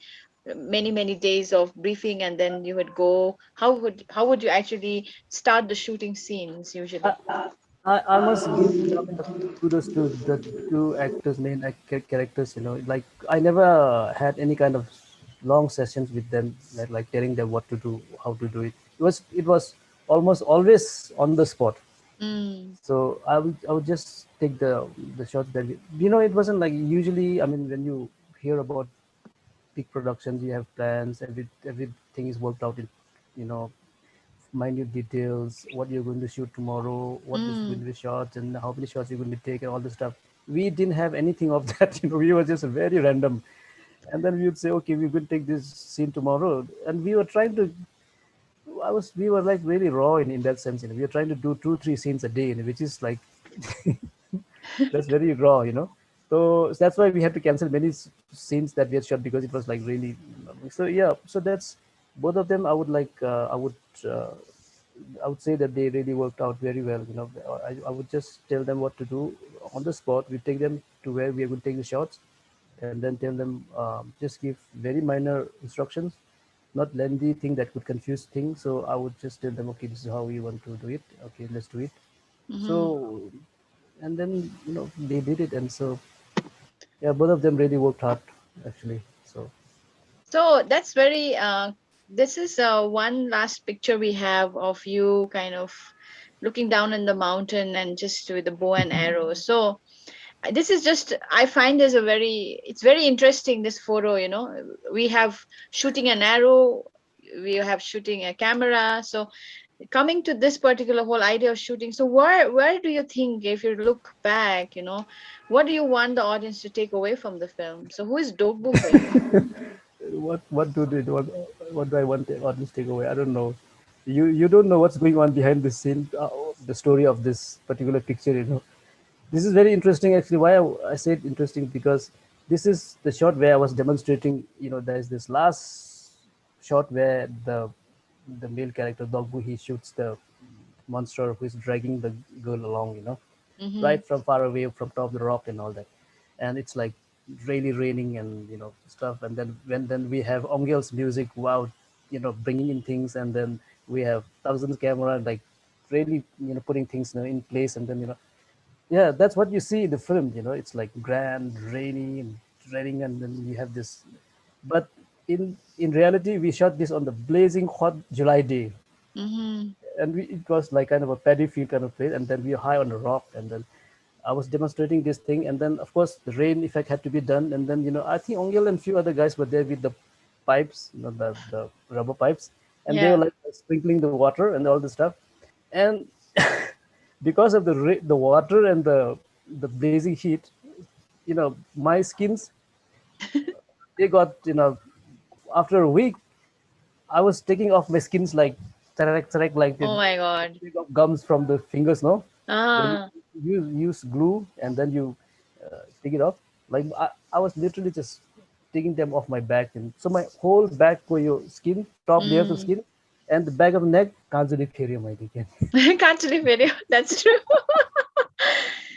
many days of briefing and then you would go? How would you actually start the shooting scenes usually? I must give kudos to the two actors, main characters. Like I never had any kind of long sessions with them, like telling them what to do, how to do it. It was almost always on the spot. Mm. So I would just take the shots that it wasn't like usually. I mean, when you hear about big productions, you have plans, everything is worked out in you know minute details, what you're going to shoot tomorrow, what is going to Mm. be shots, and how many shots you're going to take, and all this stuff. We didn't have anything of that. We were just very random, and then we would say, okay, we're going to take this scene tomorrow, and we were trying to. We were like really raw in that sense. We were trying to do 2-3 scenes a day, which is like that's very raw. So that's why we had to cancel many scenes that we had shot because it was like really. So yeah, so that's both of them. Uh, I would say that they really worked out very well. I would just tell them what to do on the spot. We take them to where we are going to take the shots, and then tell them, just give very minor instructions, not lengthy thing that could confuse things. So I would just tell them, okay, this is how we want to do it. Okay, let's do it. Hmm. So, and then they did it, and so yeah, both of them really worked hard actually. So So that's very. This is one last picture we have of you kind of looking down in the mountain and just with the bow and arrow. So this is just I find this a very it's very interesting this photo. We have shooting an arrow, we have shooting a camera. So coming to this particular whole idea of shooting, so where do you think, if you look back, what do you want the audience to take away from the film? So who is Dokbu for you? what do I want the audience to take away? I don't know. You don't know what's going on behind the scene, the story of this particular picture. This is very interesting actually. Why I said interesting, because this is the shot where I was demonstrating. There's this last shot where the male character Dogbu, he shoots the monster who is dragging the girl along. Mm-hmm. Right from far away from top of the rock and all that, and it's like really raining and stuff. And then we have Ongel's music, wow, bringing in things, and then we have thousands camera, like really putting things in place, and then yeah, that's what you see in the film. It's like grand, rainy and raining, and then you have this. But in reality, we shot this on the blazing hot July day. Mm-hmm. and it was like kind of a paddy field kind of place, and then we were high on a rock, and then I was demonstrating this thing, and then of course the rain effect had to be done, and then I think Ongel and few other guys were there with the pipes, the rubber pipes, and they were Yeah. like sprinkling the water and all the stuff, and because of the water and the blazing heat, my skins, they got, after a week I was taking off my skins like tarek, tarek, like the Oh my God. take off gums from the fingers, no? Then Ah. you use glue and then you take it off. Like I was literally just taking them off my back, and so my whole back for your skin, top layers of Mm. skin, and the back of the neck, can't really carry my dick. Can't really video. That's true.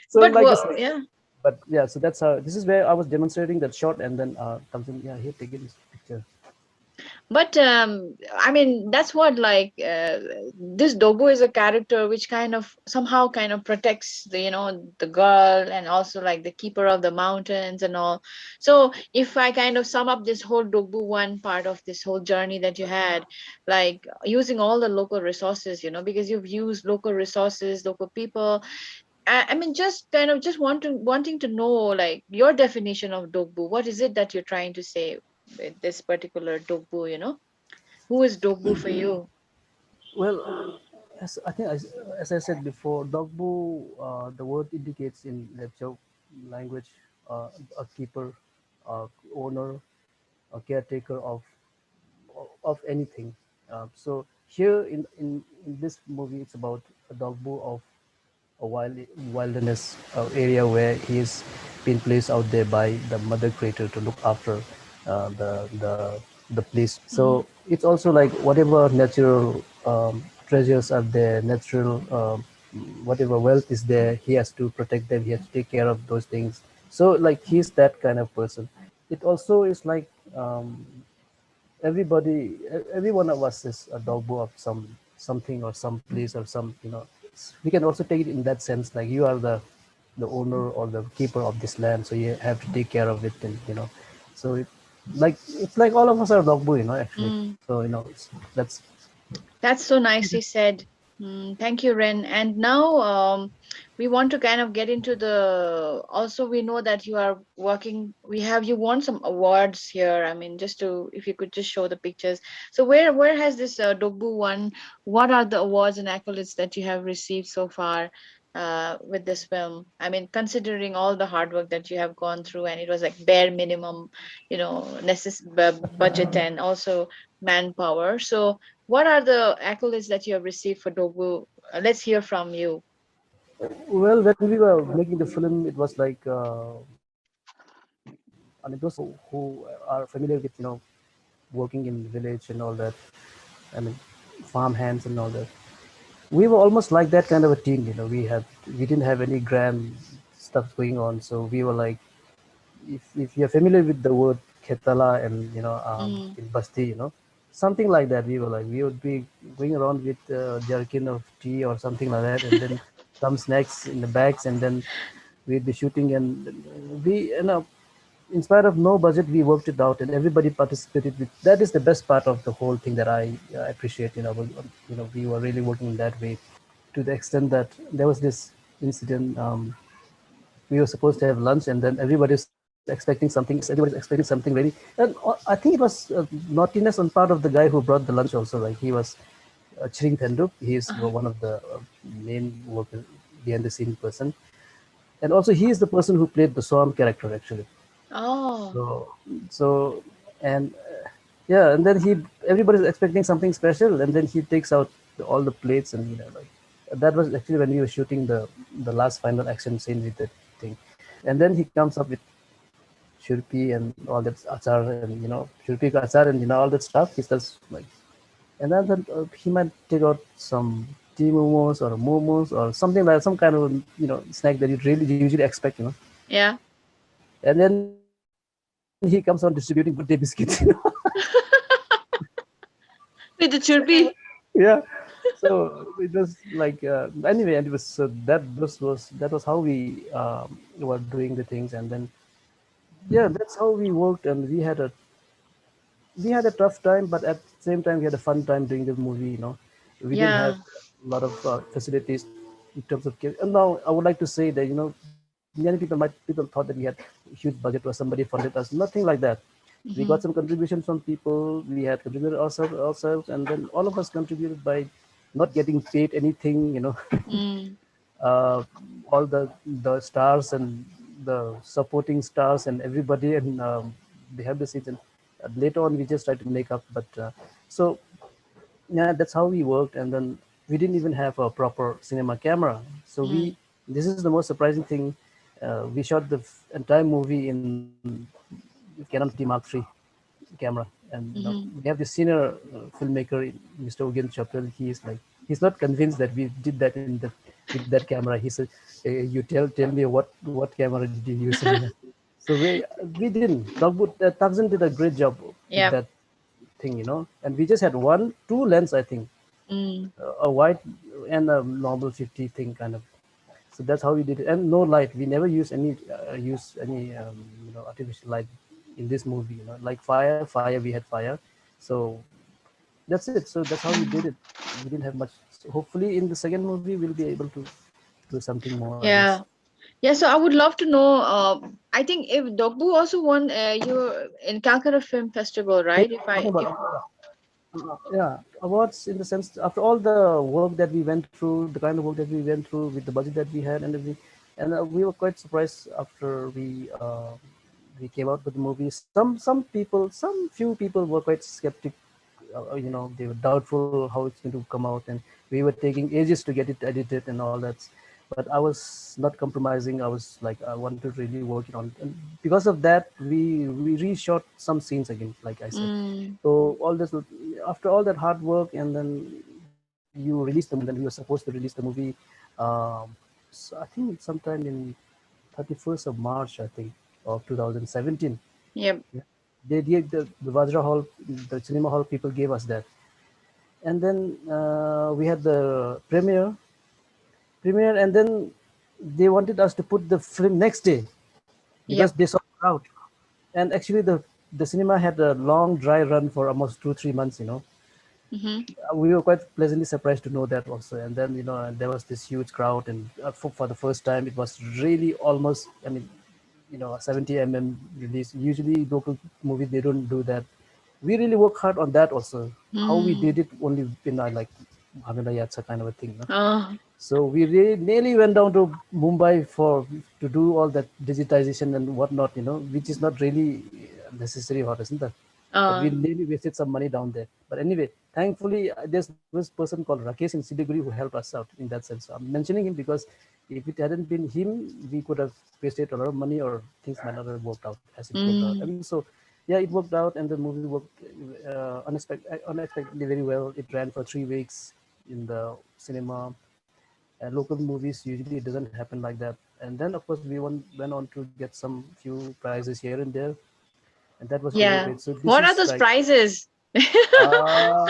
So But like I what? said, Yeah. but yeah, so that's how. This is where I was demonstrating that shot, and then comes in. Yeah, here, take this picture. But I mean, that's what like this Dogo is a character which kind of somehow kind of protects the girl and also like the keeper of the mountains and all. So if I kind of sum up this whole Dogbu one part of this whole journey that you had, like using all the local resources, because you've used local resources, local people. I mean, just kind of just wanting to know like your definition of Dogbu. What is it that you're trying to say with this particular Dogbu? Who is Dogbu for you? Well, as I think, as I said before, Dhokbu, the word indicates in Lepcha language, a keeper, owner, a caretaker of anything. So here in this movie, it's about a Dhokbu of a wilderness area where he is being placed out there by the mother creator to look after the place. Mhm. So it's also like whatever natural treasures are there, natural whatever wealth is there, he has to protect them. He has to take care of those things. So like he's that kind of person. It also is like every one of us is a dogbo of something or some place or some, we can also take it in that sense, like you are the owner or the keeper of this land, so you have to take care of it, and so it's like all of us are dogbo, actually. Mm. So that's That's so nicely said. Thank you, Ren. And now we want to kind of get into the. Also, we know that you are working. You won some awards here. I mean, just to if you could just show the pictures. So where has this Dogbu won? What are the awards and accolades that you have received so far? With this film, I mean, considering all the hard work that you have gone through, and it was like bare minimum, budget and also manpower. So, what are the accolades that you have received for Dogu? Let's hear from you. well, when we were making the film, it was like and it was who are familiar with working in village and all that. I mean, farm hands and all that. We were almost like that kind of a team. We didn't have any grand stuff going on, so we were like, if you're familiar with the word ketala and Mm. in Basti, something like that. We would be going around with a jerkin of tea or something like that, and then some snacks in the bags, and then we'd be shooting, and we in spite of no budget, we worked it out, and everybody participated. With that is the best part of the whole thing that I appreciate. We were really working in that way, to the extent that there was this incident. We were supposed to have lunch, and then everybody's expecting something. Everybody's expecting something very, and I think it was naughtiness on part of the guy who brought the lunch also. Like he was Chiring Tenduk. He is Uh, one of the main worker behind the scene person, and also he is the person who played the Swam character actually. oh, So so and yeah, and then everybody's expecting something special, and then he takes out all the plates, and like that was actually when we were shooting the last final action scene with the thing, and then he comes up with shurpi and all that achar, and shurpi ka achar, and all that stuff. He starts like, and then he might take out some tea momos or momos or something, like some kind of snack that you really usually expect. yeah. And then he comes on distributing birthday biscuits. With the chirpi. Yeah, so it was like anyway, and it was so that was how we were doing the things, and then yeah, that's how we worked, and we had a tough time, but at the same time we had a fun time doing the movie. We didn't have Yeah. a lot of facilities in terms of care. And now I would like to say that, many people thought that we had huge budget or somebody funded us. Nothing like that. We got Mm-hmm. some contributions from people. We had contributed ourselves, and then all of us contributed by not getting paid anything. Mm. uh, all the stars and the supporting stars and everybody, and behind the scenes. And later on, we just tried to make up. But so yeah, that's how we worked. And then we didn't even have a proper cinema camera. So Mm. this is the most surprising thing. We shot the entire movie in Canon 50 Mark III camera. And Mm-hmm. we have the senior filmmaker, Mr. Ugen Chappell. He's not convinced that we did that with that camera. He said, "You tell me what camera did you use?" So we didn't. Takzin did a great job with Yep. that thing, and we just had two lens, I think, Mm. a wide and a normal 50 thing kind of. So that's how we did it, and no light. We never use any artificial light in this movie. Like fire. We had fire, so that's it. So that's how we did it. We didn't have much. So hopefully, in the second movie, we'll be able to do something more, I guess. Yeah. Yeah, so I would love to know. I think if Dhokbu also won you in Calcutta Film Festival, Yeah, right? If I talking if about yeah, awards in the sense, after all the work that we went through, the kind of work that we went through with the budget that we had and everything, and we were quite surprised after we came out with the movie. Some few people were quite skeptic. They were doubtful how it's going to come out, and we were taking ages to get it edited and all that. But I was not compromising. I was like, I wanted to really work it on, and because of that, we reshot some scenes again, like I said. mm, So all this, after all that hard work, and then you release the movie, and then we were supposed to release the movie. So I think sometime in 31st of March, I think, of 2017. yep, Yeah. They gave the Vajra Hall, the cinema hall people gave us that, and then we had the premiere, and then they wanted us to put the film next day because yep. they saw the crowd. And actually, the cinema had a long dry run for almost 2-3 months. Mm-hmm. We were quite pleasantly surprised to know that also. And then there was this huge crowd, and for the first time, it was really almost. I mean, a 70 release. Usually, local movies they don't do that. We really work hard on that also. How we did Mm. it only in like Hamila Yatsa kind of a thing. No? Oh, So we really nearly went down to Mumbai to do all that digitization and whatnot, which is not really necessary for us, isn't it? But we uh, nearly wasted some money down there. But anyway, thankfully, there's this person called Rakesh in Siliguri who helped us out in that sense. I'm mentioning him because if it hadn't been him, we could have wasted a lot of money, or things might not have worked out as it worked out. mm, And so, yeah, it worked out, and the movie worked unexpectedly very well. It ran for 3 weeks in the cinema. And local movies, usually it doesn't happen like that. And then, of course, went on to get some few prizes here and there, and that was really yeah. great. So this What are is those like, prizes? uh,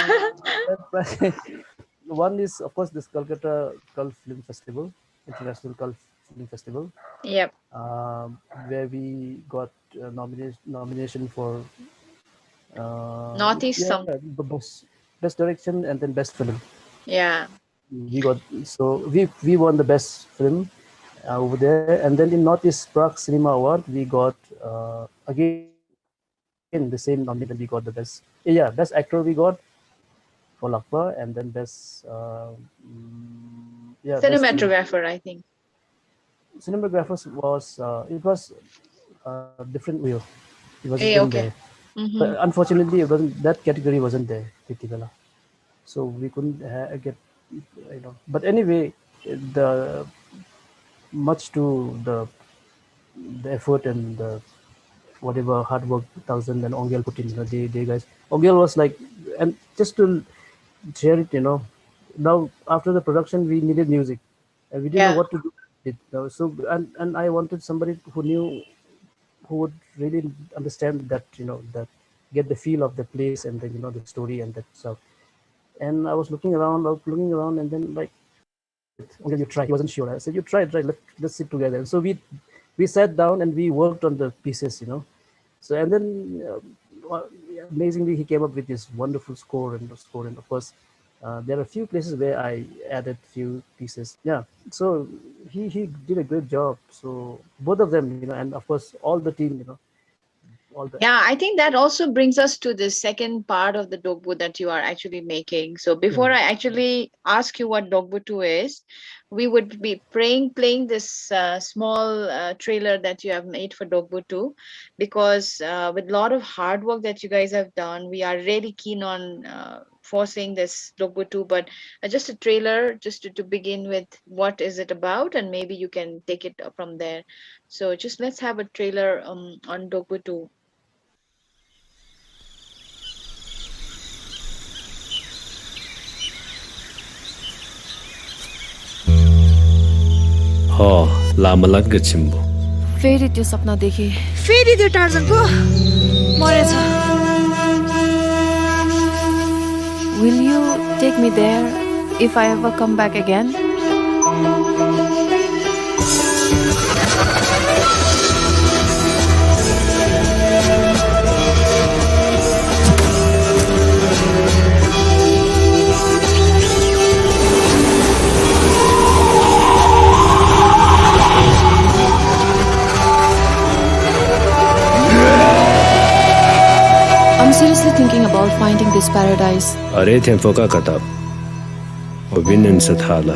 one is, of course, this Calcutta Gulf Film Festival, International Gulf Film Festival, Yep. where we got nomination for Northeast yeah, some. the best direction and then best film. Yeah. We got, so we won the best film over there. And then in Northeast Prague Cinema Award, we got again the same nomination. Then we got the best, yeah, best actor we got for Lakba, and then best yeah, best film. Cinematographer, I think. Cinematographers was it was a different wheel. It wasn't Eh, there, okay. but Mm-hmm. unfortunately, it wasn't, that category wasn't there, Titigala. So we couldn't get, But anyway, the much to the effort and the whatever hard work Thousand and Ongel put in, they guys. Ongel was like, and just to share it, now after the production we needed music, and we didn't know Yeah. what to do with it. So and I wanted somebody who knew, who would really understand that, that get the feel of the place and the the story and that stuff. And I was looking around, and then like, Uncle, you try. He wasn't sure. I said, you try, try. Let's sit together. And so we sat down and we worked on the pieces. So and then amazingly he came up with this wonderful score, and of course There are a few places where I added few pieces. Yeah, so he did a great job. So both of them, and of course all the team, all the. Yeah, I think that also brings us to the second part of the Dhokbu that you are actually making. So Yeah. before I actually ask you what Dhokbu 2 is, we would be playing this small trailer that you have made for Dhokbu 2, because with a lot of hard work that you guys have done, we are really keen on forcing this Dhokbu 2. But just a trailer, just to begin with, what is it about, and maybe you can take it from there. So just let's have a trailer on Dhokbu 2. हो लामलात गछिम्बो फेरि त्यो सपना देखेँ फेरि त्यो टार्जनको मरेछ Will you take me there if I ever come back again? I'm seriously thinking about finding this paradise. अरे थे फोका कताब وبين ستحالة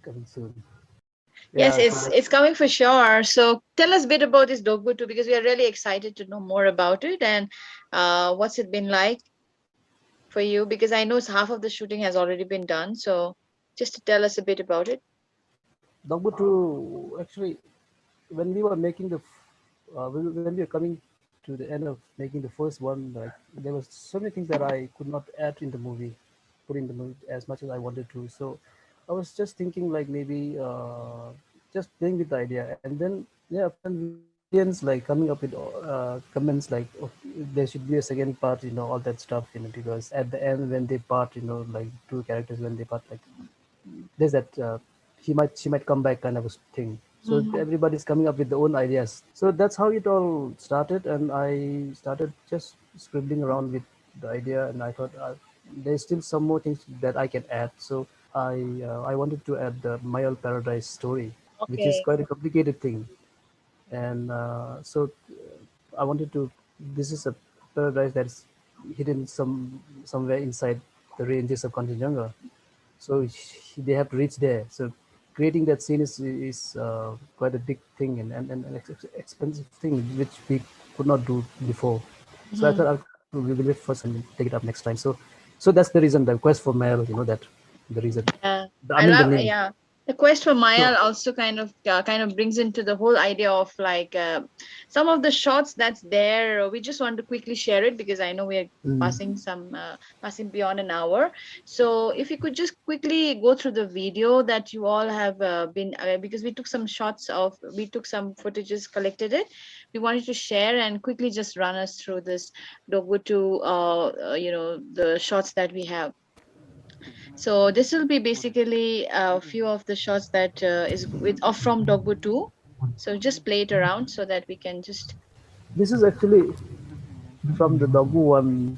Coming soon. Yes, Yeah, it's coming for sure. So tell us a bit about this Dhokbu 2, because we are really excited to know more about it, and what's it been like for you, because I know half of the shooting has already been done. So just to tell us a bit about it. Dhokbu 2, actually, when we were making when we were coming to the end of making the first one, like there was so many things that I could not add in the movie, put in the movie as much as I wanted to. So I was just thinking like maybe just playing with the idea, and then yeah, and audience like coming up with comments like, oh, there should be a second part, all that stuff, because at the end when they part, like two characters when they part, like there's that she might come back kind of a thing. So Mhm. everybody's coming up with their own ideas. So that's how it all started, and I started just scribbling around with the idea, and I thought there's still some more things that I can add. So I wanted to add the Mayal paradise story, which is Okay. quite a complicated thing, and so I wanted to. This is a paradise that's hidden somewhere inside the ranges of Kanchenjunga, so they have to reach there. So creating that scene is quite a big thing, and an expensive thing which we could not do before. So I Mhm. thought we will wait first and take it up next time. So that's the reason, the quest for Mayal, that the reason. Yeah, I mean the name. yeah. The quest for So Mayal also kind of brings into the whole idea of like some of the shots that's there. We just want to quickly share it because I know we are mm, passing beyond an hour. So if you could just quickly go through the video that you all have been because we took some footages, collected it. We wanted to share and quickly just run us through this Dogwood to the shots that we have. So this will be basically a few of the shots that is with or from Dogwood 2. So just play it around so that we can just. this is actually from the Dogu one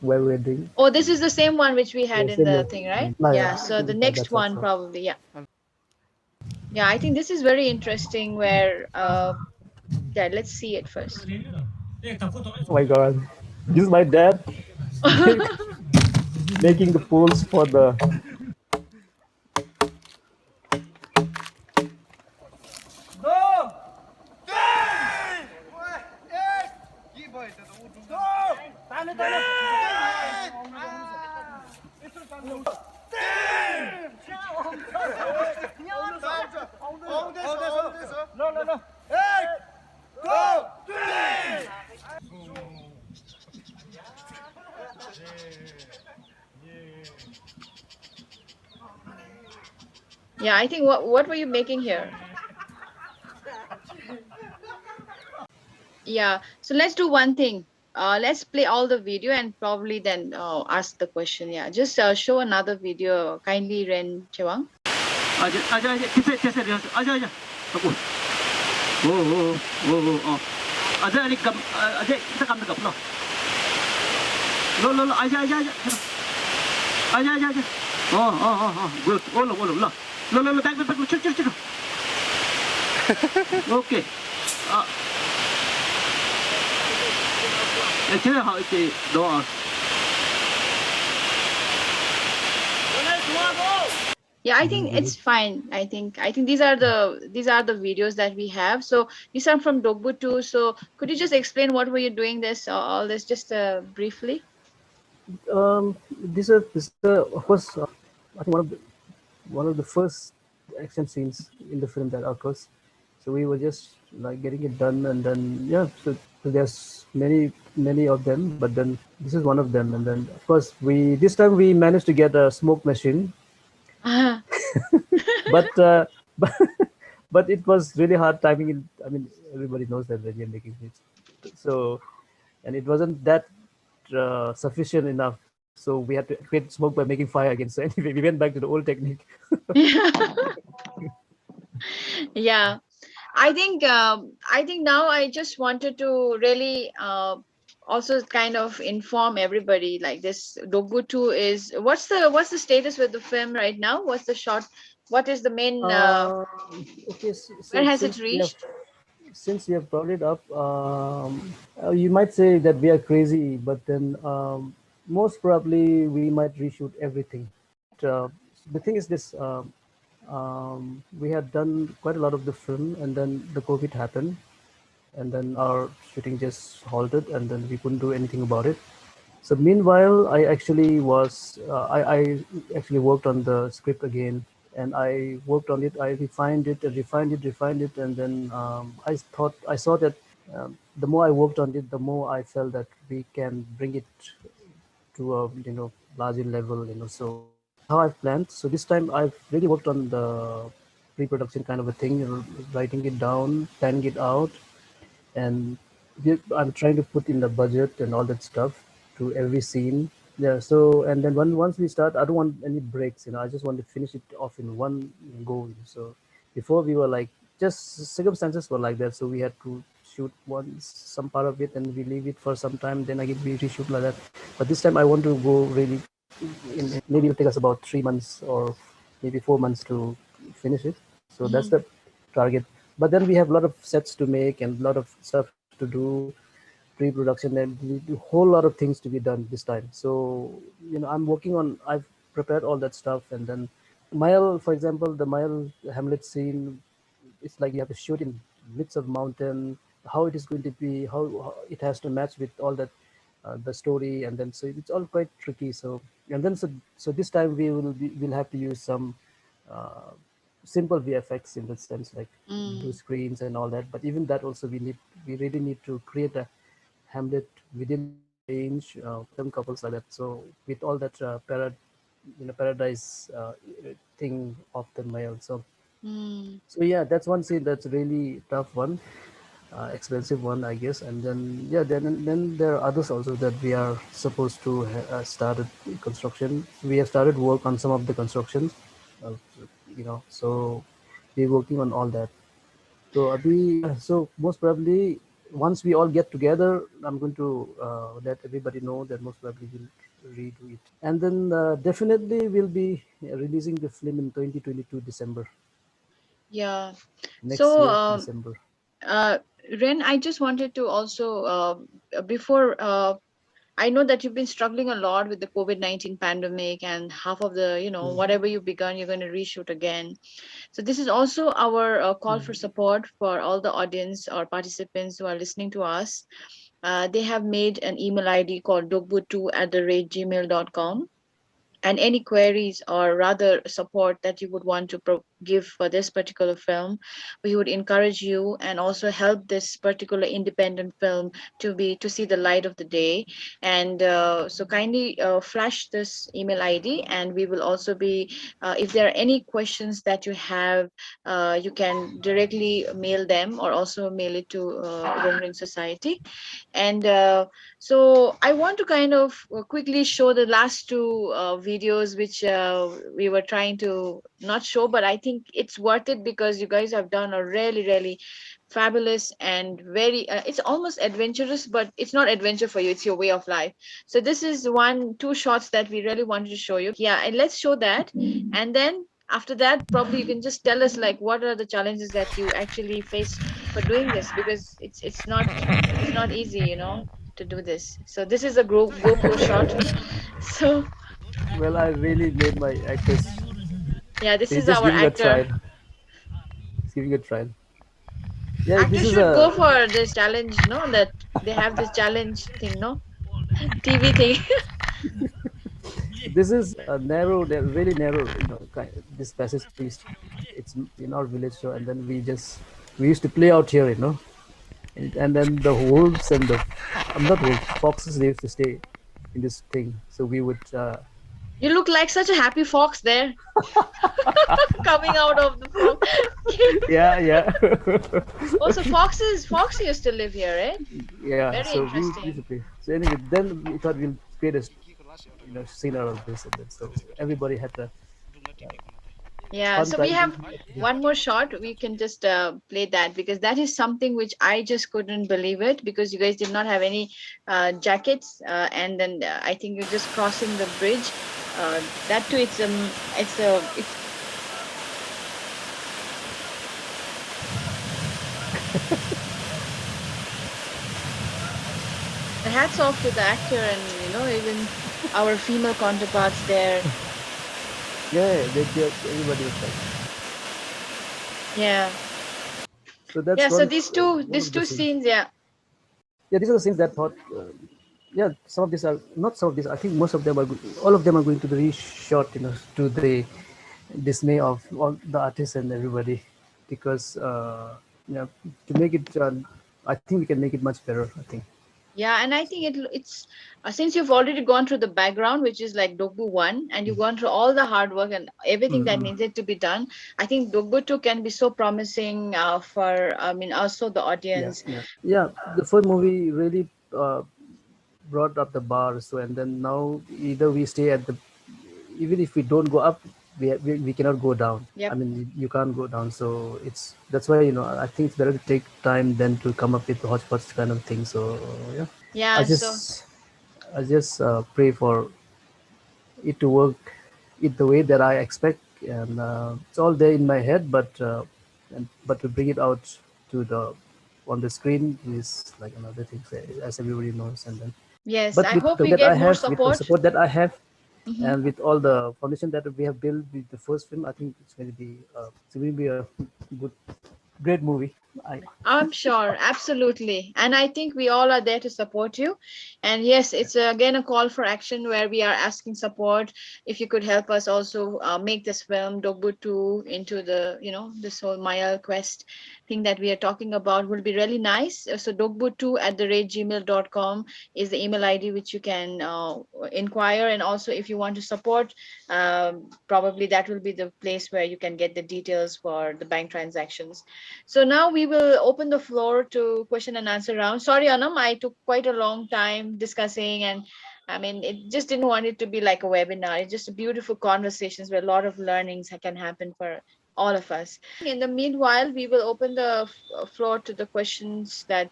where we're doing. Oh, this is the same one which we Yeah, had in same the way. thing, right? No, Yeah. yeah, So the that's next one also. probably, yeah. Yeah, I think this is very interesting. Where yeah, let's see it first. Oh my god, this is my dad making the pools for the. Yeah, I think what were you making here? Yeah. So let's do one thing. let's play all the video and probably then ask the question. Yeah, just show another video kindly, Ren Chewang. 아자 하고 오오오오 아자 아니 감 아자 kita kam tegap lo aja good lo back cuk okay 제가 할 때 너 Yeah, I think it's fine. I think these are the videos that we have. So these are from Dhokbu II. So could you just explain what were you doing this all this just briefly? This of course, I think one of the first action scenes in the film that occurs. So we were just like getting it done, and then yeah. So there's many of them, but then this is one of them, and then of course this time we managed to get a smoke machine, but but but it was really hard timing. I mean, everybody knows that when you're making hits, so and it wasn't that sufficient enough. So we had to create smoke by making fire again. So anyway, we went back to the old technique. Yeah. I think now I just wanted to really also kind of inform everybody like this Dhokbu II is what's the status with the film right now? What's the shot? What is the main Uh, okay, where so has it reached? since you have brought it up, you might say that we are crazy, but then most probably we might reshoot everything. Uh, the thing is this: we had done quite a lot of the film, and then the COVID happened, and then our shooting just halted, and then we couldn't do anything about it. So meanwhile, I actually worked on the script again, and I worked on it. I refined it and refined it, and then I saw that the more I worked on it, the more I felt that we can bring it to a larger level. So that's how I've planned. So this time I've really worked on the pre-production kind of a thing, writing it down, planning it out, and I'm trying to put in the budget and all that stuff to every scene. Yeah. So and then once we start, I don't want any breaks. I just want to finish it off in one go. So before we were like just circumstances were like that. So we had to shoot some part of it and we leave it for some time. Then again we reshoot like that. But this time I want to go really. Maybe it'll take us about 3 months or maybe 4 months to finish it. So that's the target. But then we have a lot of sets to make and a lot of stuff to do, pre-production, and a whole lot of things to be done this time. So I've prepared all that stuff, and then Mayal, for example, the Mayal Hamlet scene, it's like you have to shoot in midst of mountain, how it is going to be, how it has to match with all that the story, and then so it's all quite tricky. So and then so this time we'll have to use some uh, simple VFX in the sense like blue screens and all that. But even that also we really need to create a Hamlet within the range, some couples like that. So with all that paradise thing of the male. So yeah, that's one scene that's really tough one, expensive one, I guess. And then yeah, then there are others also that we are supposed to started construction. We have started work on some of the constructions, uh, so we're working on all that. So so most probably once we all get together, I'm going to let everybody know that most probably we'll redo it. And then definitely we'll be releasing the film in 2022 December, Yeah. next So year December. uh, Ren, I just wanted to also before I know that you've been struggling a lot with the COVID-19 pandemic, and half of the, whatever you've begun, you're going to reshoot again. So this is also our call for support for all the audience or participants who are listening to us. They have made an email ID called dokbu2@gmail.com, and any queries or rather support that you would want to give for this particular film, we would encourage you and also help this particular independent film to see the light of the day. And so kindly flash this email ID, and we will also be if there are any questions that you have, you can directly mail them or also mail it to Rongreng Society. And so I want to kind of quickly show the last two videos which we were trying to not show, but I think it's worth it because you guys have done a really, really fabulous and very it's almost adventurous, but it's not adventure for you, it's your way of life. So this is two shots that we really wanted to show you. Yeah, and let's show that. And then after that, probably you can just tell us like what are the challenges that you actually face for doing this, because it's not easy, to do this. So this is a GoPro shot. So Well, I really made my actors. yeah, this They're is just our giving a actor. trial. It's giving a trial. Yeah, this Actors is should go a for this challenge, no? That they have this challenge thing, no? TV thing. this is a narrow, really narrow, this passage piece. It's in our village show, and then we used to play out here, and then the wolves and the I'm not wolves, foxes. They used to stay in this thing, so we would. You look like such a happy fox there, coming out of the fox. Yeah, yeah, Also, Foxy used to live here, eh? yeah. Very So we used interesting. to play. So anyway, then we thought we'll create a scene out of this, and then so everybody had the Yeah, fun so we time. have one more shot. We can just play that because that is something which I just couldn't believe it, because you guys did not have any jackets, and then I think you're just crossing the bridge. That too, it's hats off to the actor and even our female counterparts there. Yeah, everybody was like. Yeah, So that's yeah. So one these two one these of the two scenes. scenes, yeah. Yeah, these are the scenes that thought. Yeah, some of these are not some of these. I think most of them are all of them are going to be short, to the dismay of all the artists and everybody, because yeah, to make it, I think we can make it much better. I think. Yeah, and I think it's since you've already gone through the background, which is like Dhokbu I, and you've gone through all the hard work and everything that Mm-hmm. needed to be done. I think Dhokbu II can be so promising for, I mean, also the Yeah, audience. yeah, yeah. The first movie really brought up the bar. So and then now either we stay at the, even if we don't go up, we cannot go down. I Yep. mean, you can't go down. So that's why I think it's better to take time than to come up with the hodgepodge kind of thing. So yeah, I Yeah. So just I just pray for it to work it the way that I expect, and it's all there in my head, but to bring it out to the on the screen is like another thing, as everybody knows. And then, yes, but I with hope the, we that get I more have, with the support. support that I have, Hmm. and with all the foundation that we have built with the first film, I think it's going to be a good, great movie. I I'm sure, absolutely. And I think we all are there to support you. And yes, it's again a call for action where we are asking support. If you could help us also make this film Dhokbu II into this whole Mayal quest thing that we are talking about would be really nice. So dhokbu2@gmail.com is the email ID which you can inquire. And also if you want to support, probably that will be the place where you can get the details for the bank transactions. So now we will open the floor to question and answer round. Sorry, Anam, I took quite a long time discussing, and I mean, it just didn't want it to be like a webinar. It's just a beautiful conversations where a lot of learnings can happen for all of us. In the meanwhile, we will open the floor to the questions that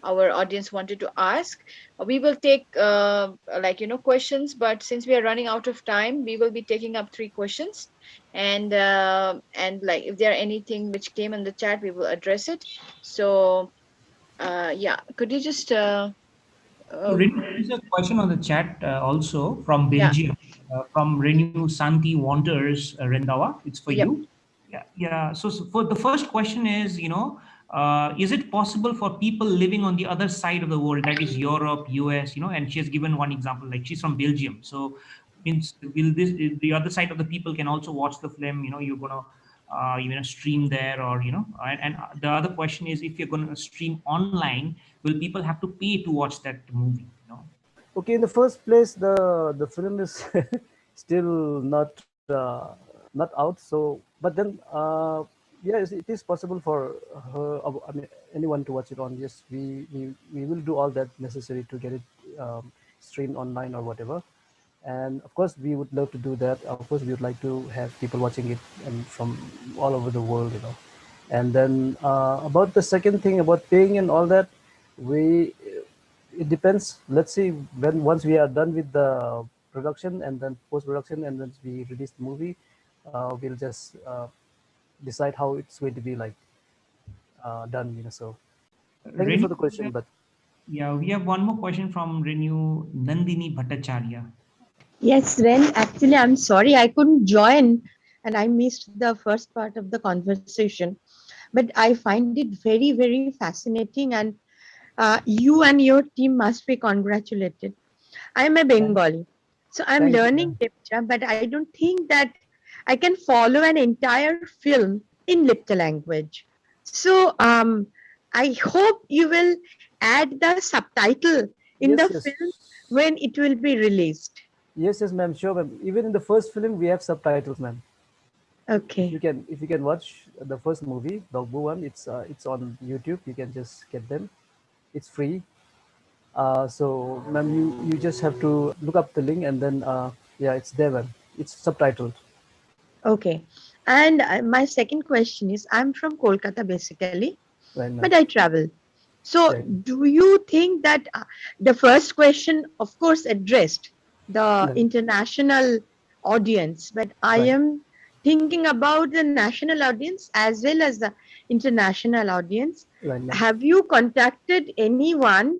our audience wanted to ask. We will take questions, but since we are running out of time, we will be taking up three questions, and like if there are anything which came in the chat, we will address it. So yeah, could you just So, uh, Renew, there is a question on the chat also from yeah, Belgium, from Renew Santi Wanders Rendawa. It's for yep. you. Yeah, yeah. So for the first question is, is it possible for people living on the other side of the world, that is Europe, US, and she has given one example, like she's from Belgium. So means will this the other side of the people can also watch the film? You're gonna stream there, or and the other question is, if you're going to stream online, will people have to pay to watch that movie? Okay, in the first place, the film is still not out. So, but then, yes, it is possible for her. I mean, anyone to watch it on. Yes, we will do all that necessary to get it streamed online or whatever. And of course, we would love to do that. Of course, we would like to have people watching it and from all over the world, And then about the second thing about paying and all that, we it depends. Let's see, when once we are done with the production and then post production and then we release the movie, we'll just decide how it's going to be like done. So thank you Renu, for the question, but yeah, we have one more question from Renu Nandini Bhattacharya. Yes, Ren, actually, I'm sorry I couldn't join and I missed the first part of the conversation. But I find it very, very fascinating, and you and your team must be congratulated. I'm a Bengali, so I'm thank you, learning ma'am. Lepcha, but I don't think that I can follow an entire film in Lepcha language. So I hope you will add the subtitle in the Yes, yes. film when it will be released. Yes, yes, ma'am. Sure, ma'am. Even in the first film, we have subtitles, ma'am. Okay. If you can watch the first movie, Dhokbu one, it's on YouTube. You can just get them. It's free. So, ma'am, you just have to look up the link and then yeah, it's there, ma'am. It's subtitled. Okay. And my second question is, I'm from Kolkata basically, Right, but ma'am. I travel. So, Right. do you think that the first question, of course, addressed the Right. international audience, but I Right. am thinking about the national audience as well as the international audience. Right, ma'am. Have you contacted anyone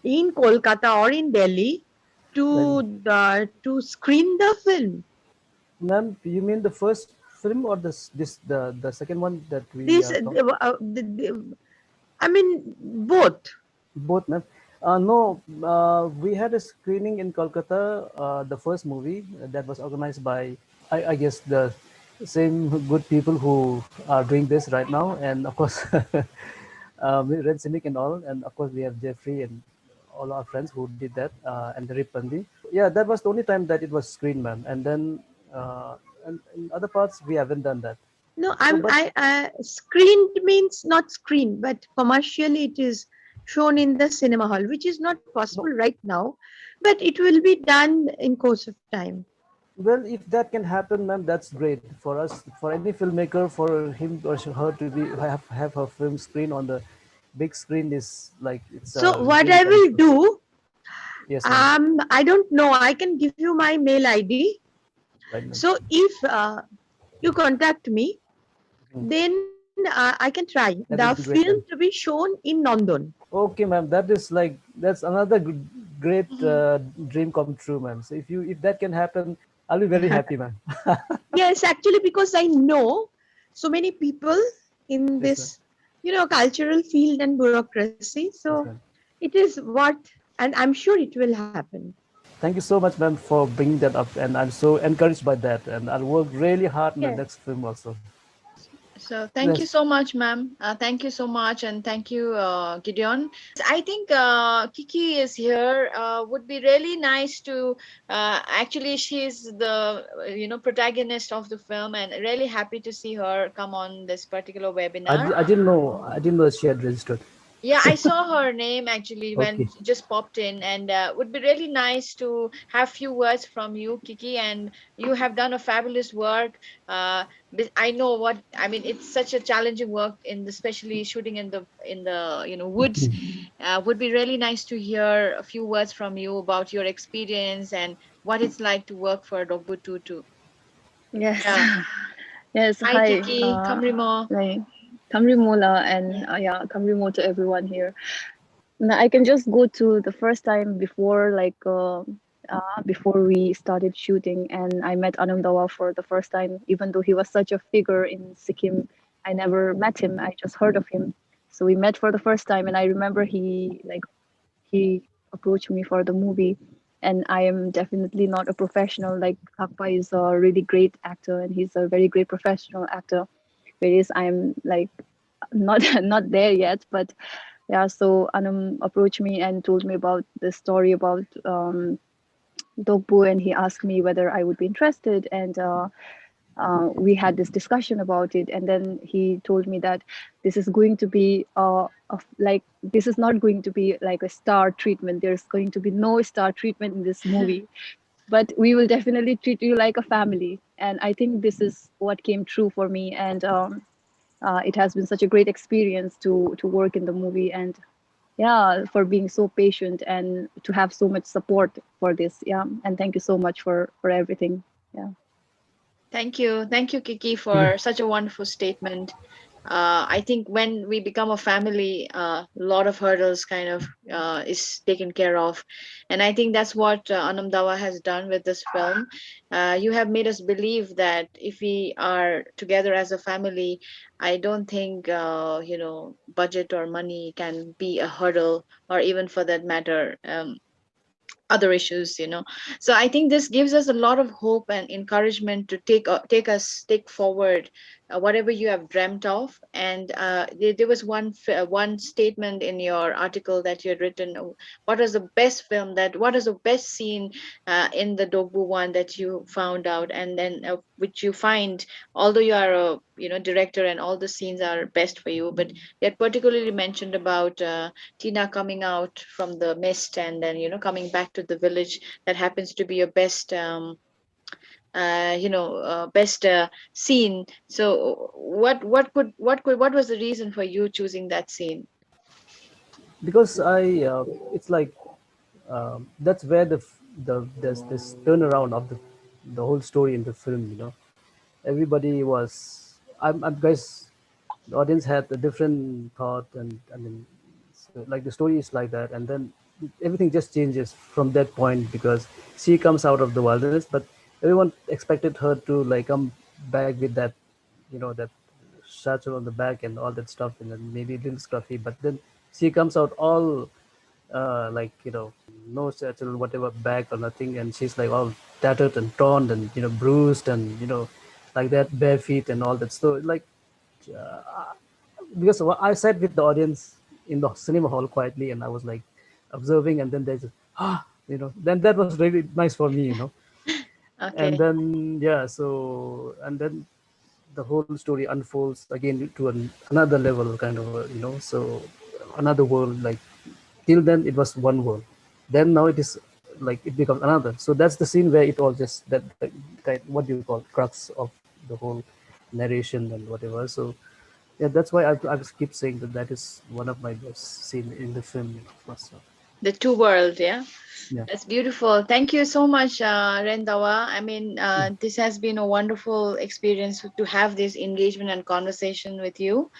in Kolkata or in Delhi Right. to screen the film? Ma'am, you mean the first film or the second one that we This, are talking? I mean, both. Both, ma'am. No, we had a screening in Kolkata, the first movie that was organized by, I guess, the same good people who are doing this right now. And of course, Red Cynic and all. And of course, we have Jeffrey and all our friends who did that, and the Ripandi. Yeah, that was the only time that it was screened, ma'am. And then and in other parts, we haven't done that. No, So, but screened means not screened, but commercially it is shown in the cinema hall, which is not possible no, right now, but it will be done in course of time. well, if that can happen, ma'am, that's great for us, for any filmmaker, for him or her to be have her film screen on the big screen is like it's So a what dream I come will true. do, Yes, ma'am. I don't know. I can give you my mail ID. Right, ma'am. So if you contact me, Mhm. then I can try the That would be great, film ma'am. to be shown in London. Okay, ma'am. That is like that's another great dream come true, ma'am. So if that can happen, I'll be very happy, ma'am. Yes, actually, because I know so many people in Yes, ma'am. this, cultural field and bureaucracy. So Yes, ma'am. it is what, and I'm sure it will happen. Thank you so much, ma'am, for bringing that up, and I'm so encouraged by that, and I'll work really hard in the Yes. next film also. So thank you Yes. so much, ma'am. Thank you so much, and thank you, Gideon. I think Kiki is here. Would be really nice to. Actually, she's the protagonist of the film, and really happy to see her come on this particular webinar. I didn't know. I didn't know she had registered. Yeah, I saw her name actually when Okay. she just popped in, and would be really nice to have few words from you, Kiki. And you have done a fabulous work. I know what I mean. It's such a challenging work, especially shooting in the woods. Would be really nice to hear a few words from you about your experience and what it's like to work for Dhokbu II too. Yes. Yeah. Yes. Hi, Hi. Kiki. Kamrimo. Like Kamri Mola and yeah, Kamri Mo to everyone here. Now, I can just go to the first time before we started shooting, and I met Anam Dawa for the first time. Even though he was such a figure in Sikkim, I never met him. I just heard of him. So we met for the first time, and I remember he approached me for the movie. And I am definitely not a professional. Like Akpa is a really great actor, and he's a very great professional actor. whereas I'm like not not there yet. But yeah, so Anum approached me and told me about the story about Dhokbu, and he asked me whether I would be interested, and we had this discussion about it, and then he told me that this is going to be like this is not going to be like a star treatment. There's going to be no star treatment in this movie, but we will definitely treat you like a family. And I think this is what came true for me, and it has been such a great experience to work in the movie, and yeah, for being so patient and to have so much support for this. Yeah, and thank you so much for everything. Yeah. Thank you, Kiki, for such a wonderful statement. I think when we become a family, a lot of hurdles kind of is taken care of, and I think that's what Anam Dawa has done with this film. You have made us believe that if we are together as a family, I don't think budget or money can be a hurdle, or even for that matter. Other issues, so I think this gives us a lot of hope and encouragement to take forward whatever you have dreamt of. And there was one statement in your article that you had written. What was the best film that what is the best scene in the Dhokbu one that you found out, and then which you find, although you are a director and all the scenes are best for you, but you had particularly mentioned about Tina coming out from the mist and then coming back to the village. That happens to be your best best scene. So what was the reason for you choosing that scene? Because it's like that's where there's this turnaround of the whole story in the film. Everybody was I guess the audience had a different thought, and I mean, so, like the story is like that, and then everything just changes from that point because she comes out of the wilderness, but everyone expected her to like come back with that, that satchel on the back and all that stuff, and then maybe a little scruffy, but then she comes out all like no satchel, whatever bag or nothing, and she's like all tattered and torn and bruised and like that, bare feet and all that. So like because I sat with the audience in the cinema hall quietly, and I was like observing, and then there's just, then that was really nice for me. And Okay. then yeah, so and then the whole story unfolds again to another level, kind of so another world. Like till then it was one world, then now it is like it becomes another. So that's the scene where it all just that what do you call crux of the whole narration and whatever. So yeah, that's why I just keep saying that that is one of my best scene in the film. First off. The two worlds, yeah. Yeah. That's beautiful. Thank you so much, Rendawa. I mean, this has been a wonderful experience to have this engagement and conversation with you.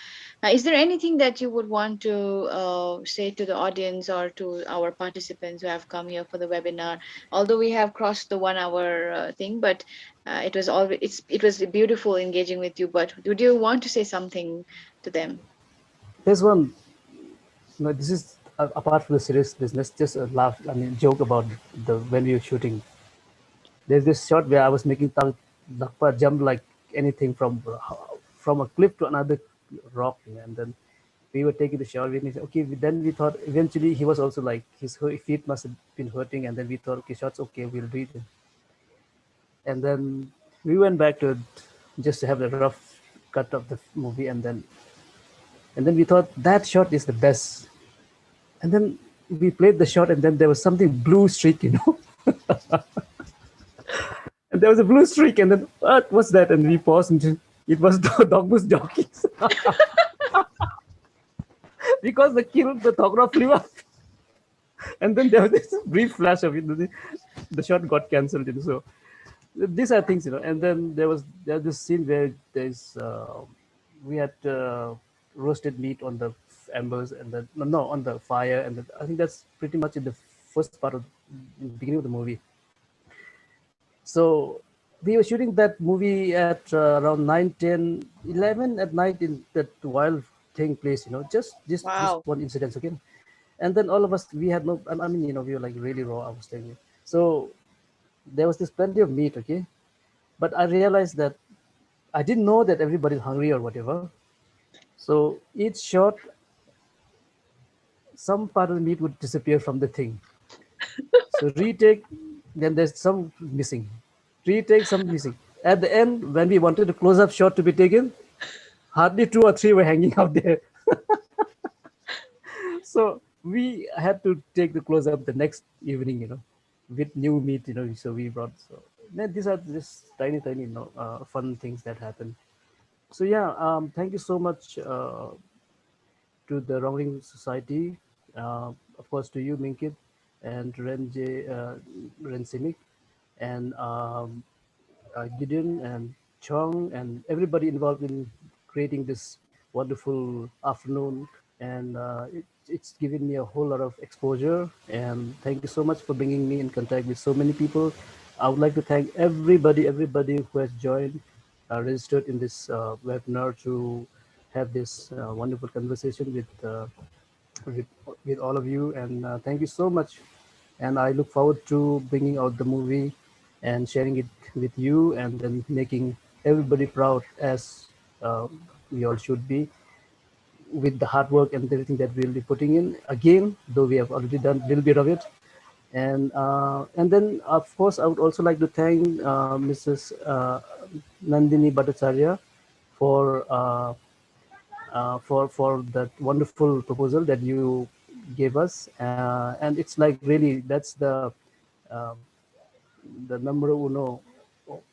Is there anything that you would want to say to the audience or to our participants who have come here for the webinar? Although we have crossed the 1 hour thing, but it was beautiful engaging with you. But would you want to say something to them? There's one. This is apart from the serious business. Just a laugh. I mean, joke about the when we were shooting. There's this shot where I was making Lakpa jump like anything from a cliff to another rock, and then we were taking the shot. We said, okay, then we thought eventually he was also like his feet must have been hurting, and then we thought, okay, shots okay, we'll do it. And then we went back to just to have a rough cut of the movie, and then we thought that shot is the best. And then we played the shot, and then there was something blue streak. And there was a blue streak, and then what was that? And we paused, and it was Dhokbu's jockey. Because the Thokra flew up. And then there was this brief flash of it. The shot got cancelled. So these are things. And then there's this scene where we had roasted meat on the embers, and then no on the fire, and I think that's pretty much in the first part of the beginning of the movie. So we were shooting that movie at around 9, 10, 11 at night in that wild thing place, just Wow. one incident, okay? And then all of us, we had no, I mean, we were like really raw, I was telling you. So there was this plenty of meat, okay? But I realized that I didn't know that everybody's hungry or whatever. So each shot, some part of the meat would disappear from the thing. So retake, then there's some missing. Retake, some missing. At the end, when we wanted a close-up shot to be taken, hardly two or three were hanging out there. So we had to take the close-up the next evening, with new meat, so we brought. So then these are just tiny, tiny, fun things that happen. So yeah, thank you so much to the Wrongling Society, of course to you, Minkit, and Ren Simic, and Gideon and Chong and everybody involved in creating this wonderful afternoon. And it's given me a whole lot of exposure. And thank you so much for bringing me in contact with so many people. I would like to thank everybody who has joined, registered in this webinar to have this wonderful conversation with, with all of you. And thank you so much. And I look forward to bringing out the movie and sharing it with you, and then making everybody proud, as we all should be, with the hard work and everything that we'll be putting in. Again, though we have already done a little bit of it. And then, of course, I would also like to thank Mrs. Nandini Bhattacharya for for that wonderful proposal that you gave us, and it's like really that's the numero uno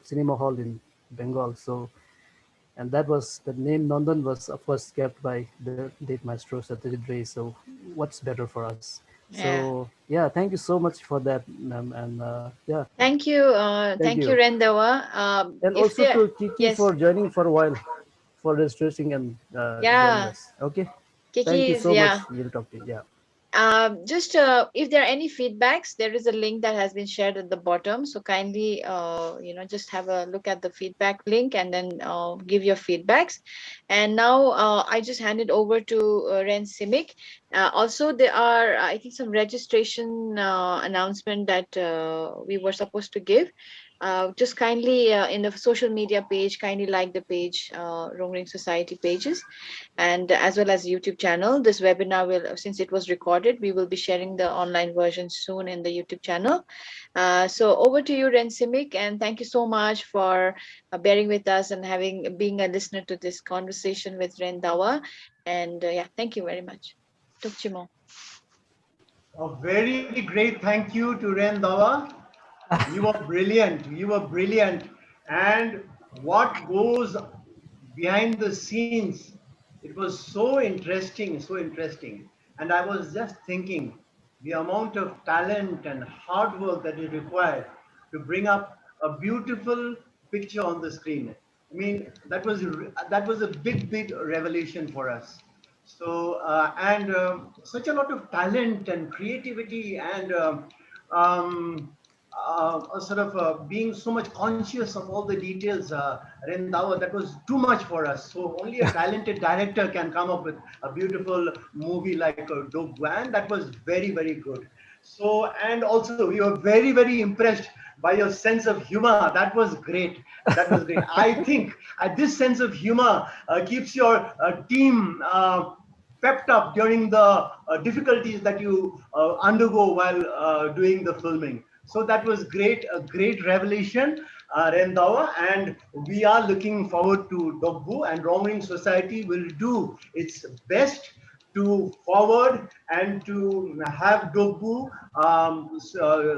cinema hall in Bengal. So, and that was the name Nandan was of course kept by the late maestro Satyajit Ray. So, what's better for us? Yeah. So, yeah, thank you so much for that, and yeah, thank Thank you, you, Ryen Dawa. and If also there, to Kiki yes, for joining for a while, for registering and joining yeah, us. Okay, thank you Kiki is, so much. yeah. We'll talk to you. Yeah. Just if there are any feedbacks, there is a link that has been shared at the bottom. So kindly, just have a look at the feedback link and then give your feedbacks. And now I just hand it over to Ren Simic. Also, there are, I think, some registration announcement that we were supposed to give. Just kindly in the social media page, kindly like the page, Rongring Society pages, and as well as YouTube channel. This webinar will, since it was recorded, we will be sharing the online version soon in the YouTube channel. So over to you, Ren Simic, and thank you so much for bearing with us and being a listener to this conversation with Ryen Dawa. And yeah, thank you very much. Tukchimo. A very great thank you to Ryen Dawa. You were brilliant. You were brilliant. And what goes behind the scenes, it was so interesting, so interesting. And I was just thinking the amount of talent and hard work that is required to bring up a beautiful picture on the screen. I mean, that was a big revelation for us. So and such a lot of talent and creativity and sort of being so much conscious of all the details, Rendawa, that was too much for us. So only a talented director can come up with a beautiful movie like Dhokbu, and that was very good. So, and also we were very impressed by your sense of humor. That was great. That was great. I think this sense of humor keeps your team pepped up during the difficulties that you undergo while doing the filming. So that was great, a great revelation, Rendawa, and we are looking forward to Dhokbu, and Wrongling Society will do its best to forward and to have Dhokbu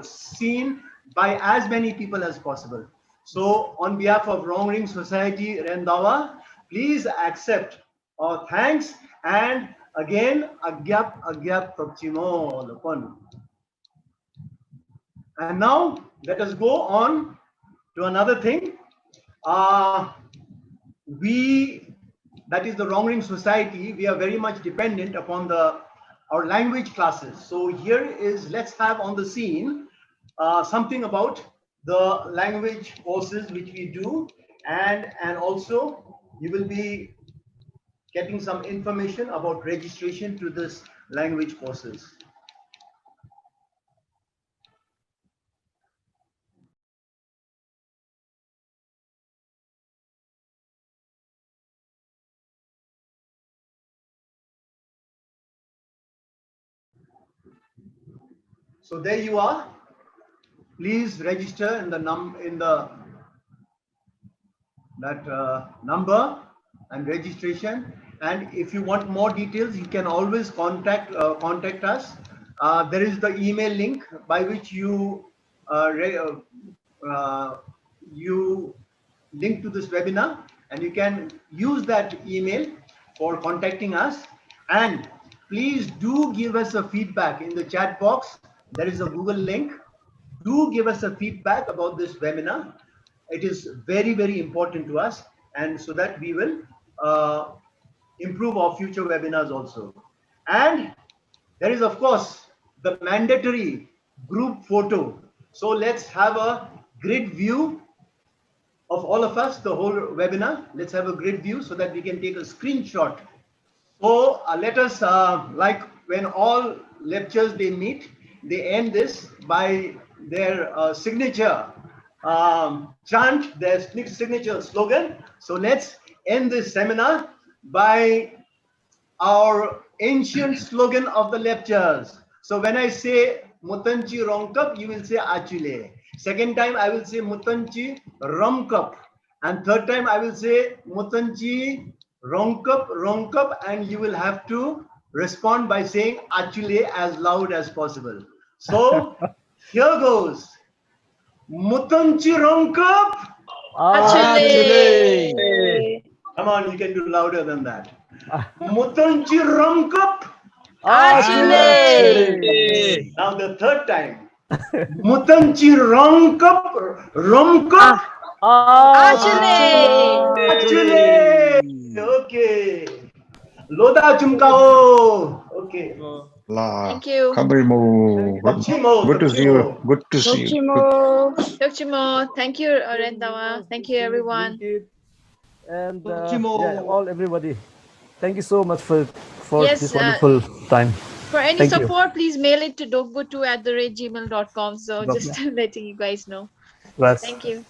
seen by as many people as possible. So on behalf of Wrongling Society, Rendawa, please accept our thanks, and again, Agyap Tokchimo Lopon. And now let us go on to another thing. We, that is the Wrongling Society, we are very much dependent upon our language classes. So here is, let's have on the scene something about the language courses which we do, and also you will be getting some information about registration to this language courses. So there you are. Please register in the number and registration. And if you want more details, you can always contact us. There is the email link by which you you link to this webinar, and you can use that email for contacting us. And please do give us a feedback in the chat box. There is a Google link. Do give us a feedback about this webinar. It is very, very important to us, and so that we will improve our future webinars also. And there is, of course, the mandatory group photo. So let's have a grid view of all of us, the whole webinar. Let's have a grid view so that we can take a screenshot. So let us, like when all lectures they meet, they end this by their signature chant, their signature slogan. So let's end this seminar by our ancient slogan of the lectures. So when I say Mutanchi Rongkap, you will say Achule. Second time I will say Mutanchi Romkap. And third time I will say Mutanchi Rongkap, and you will have to respond by saying Achule as loud as possible. So here goes. Mutanchi Rongkap. Achule. Come on, you can do louder than that. Mutanchi Rongkap. Achule. Now the third time. Mutanchi Romkap. Achule. Okay. Loda Chumkao. Okay. Thank you. Good to see you. Good to see you. Dhokbu. Thank you, Ryen Dawa. Thank you, everyone. And yeah, all everybody. Thank you so much for Yes, this wonderful time. For any Thank you. support, please mail it to dhokbu2@gmail.com. So just letting you guys know. Right. Thank you.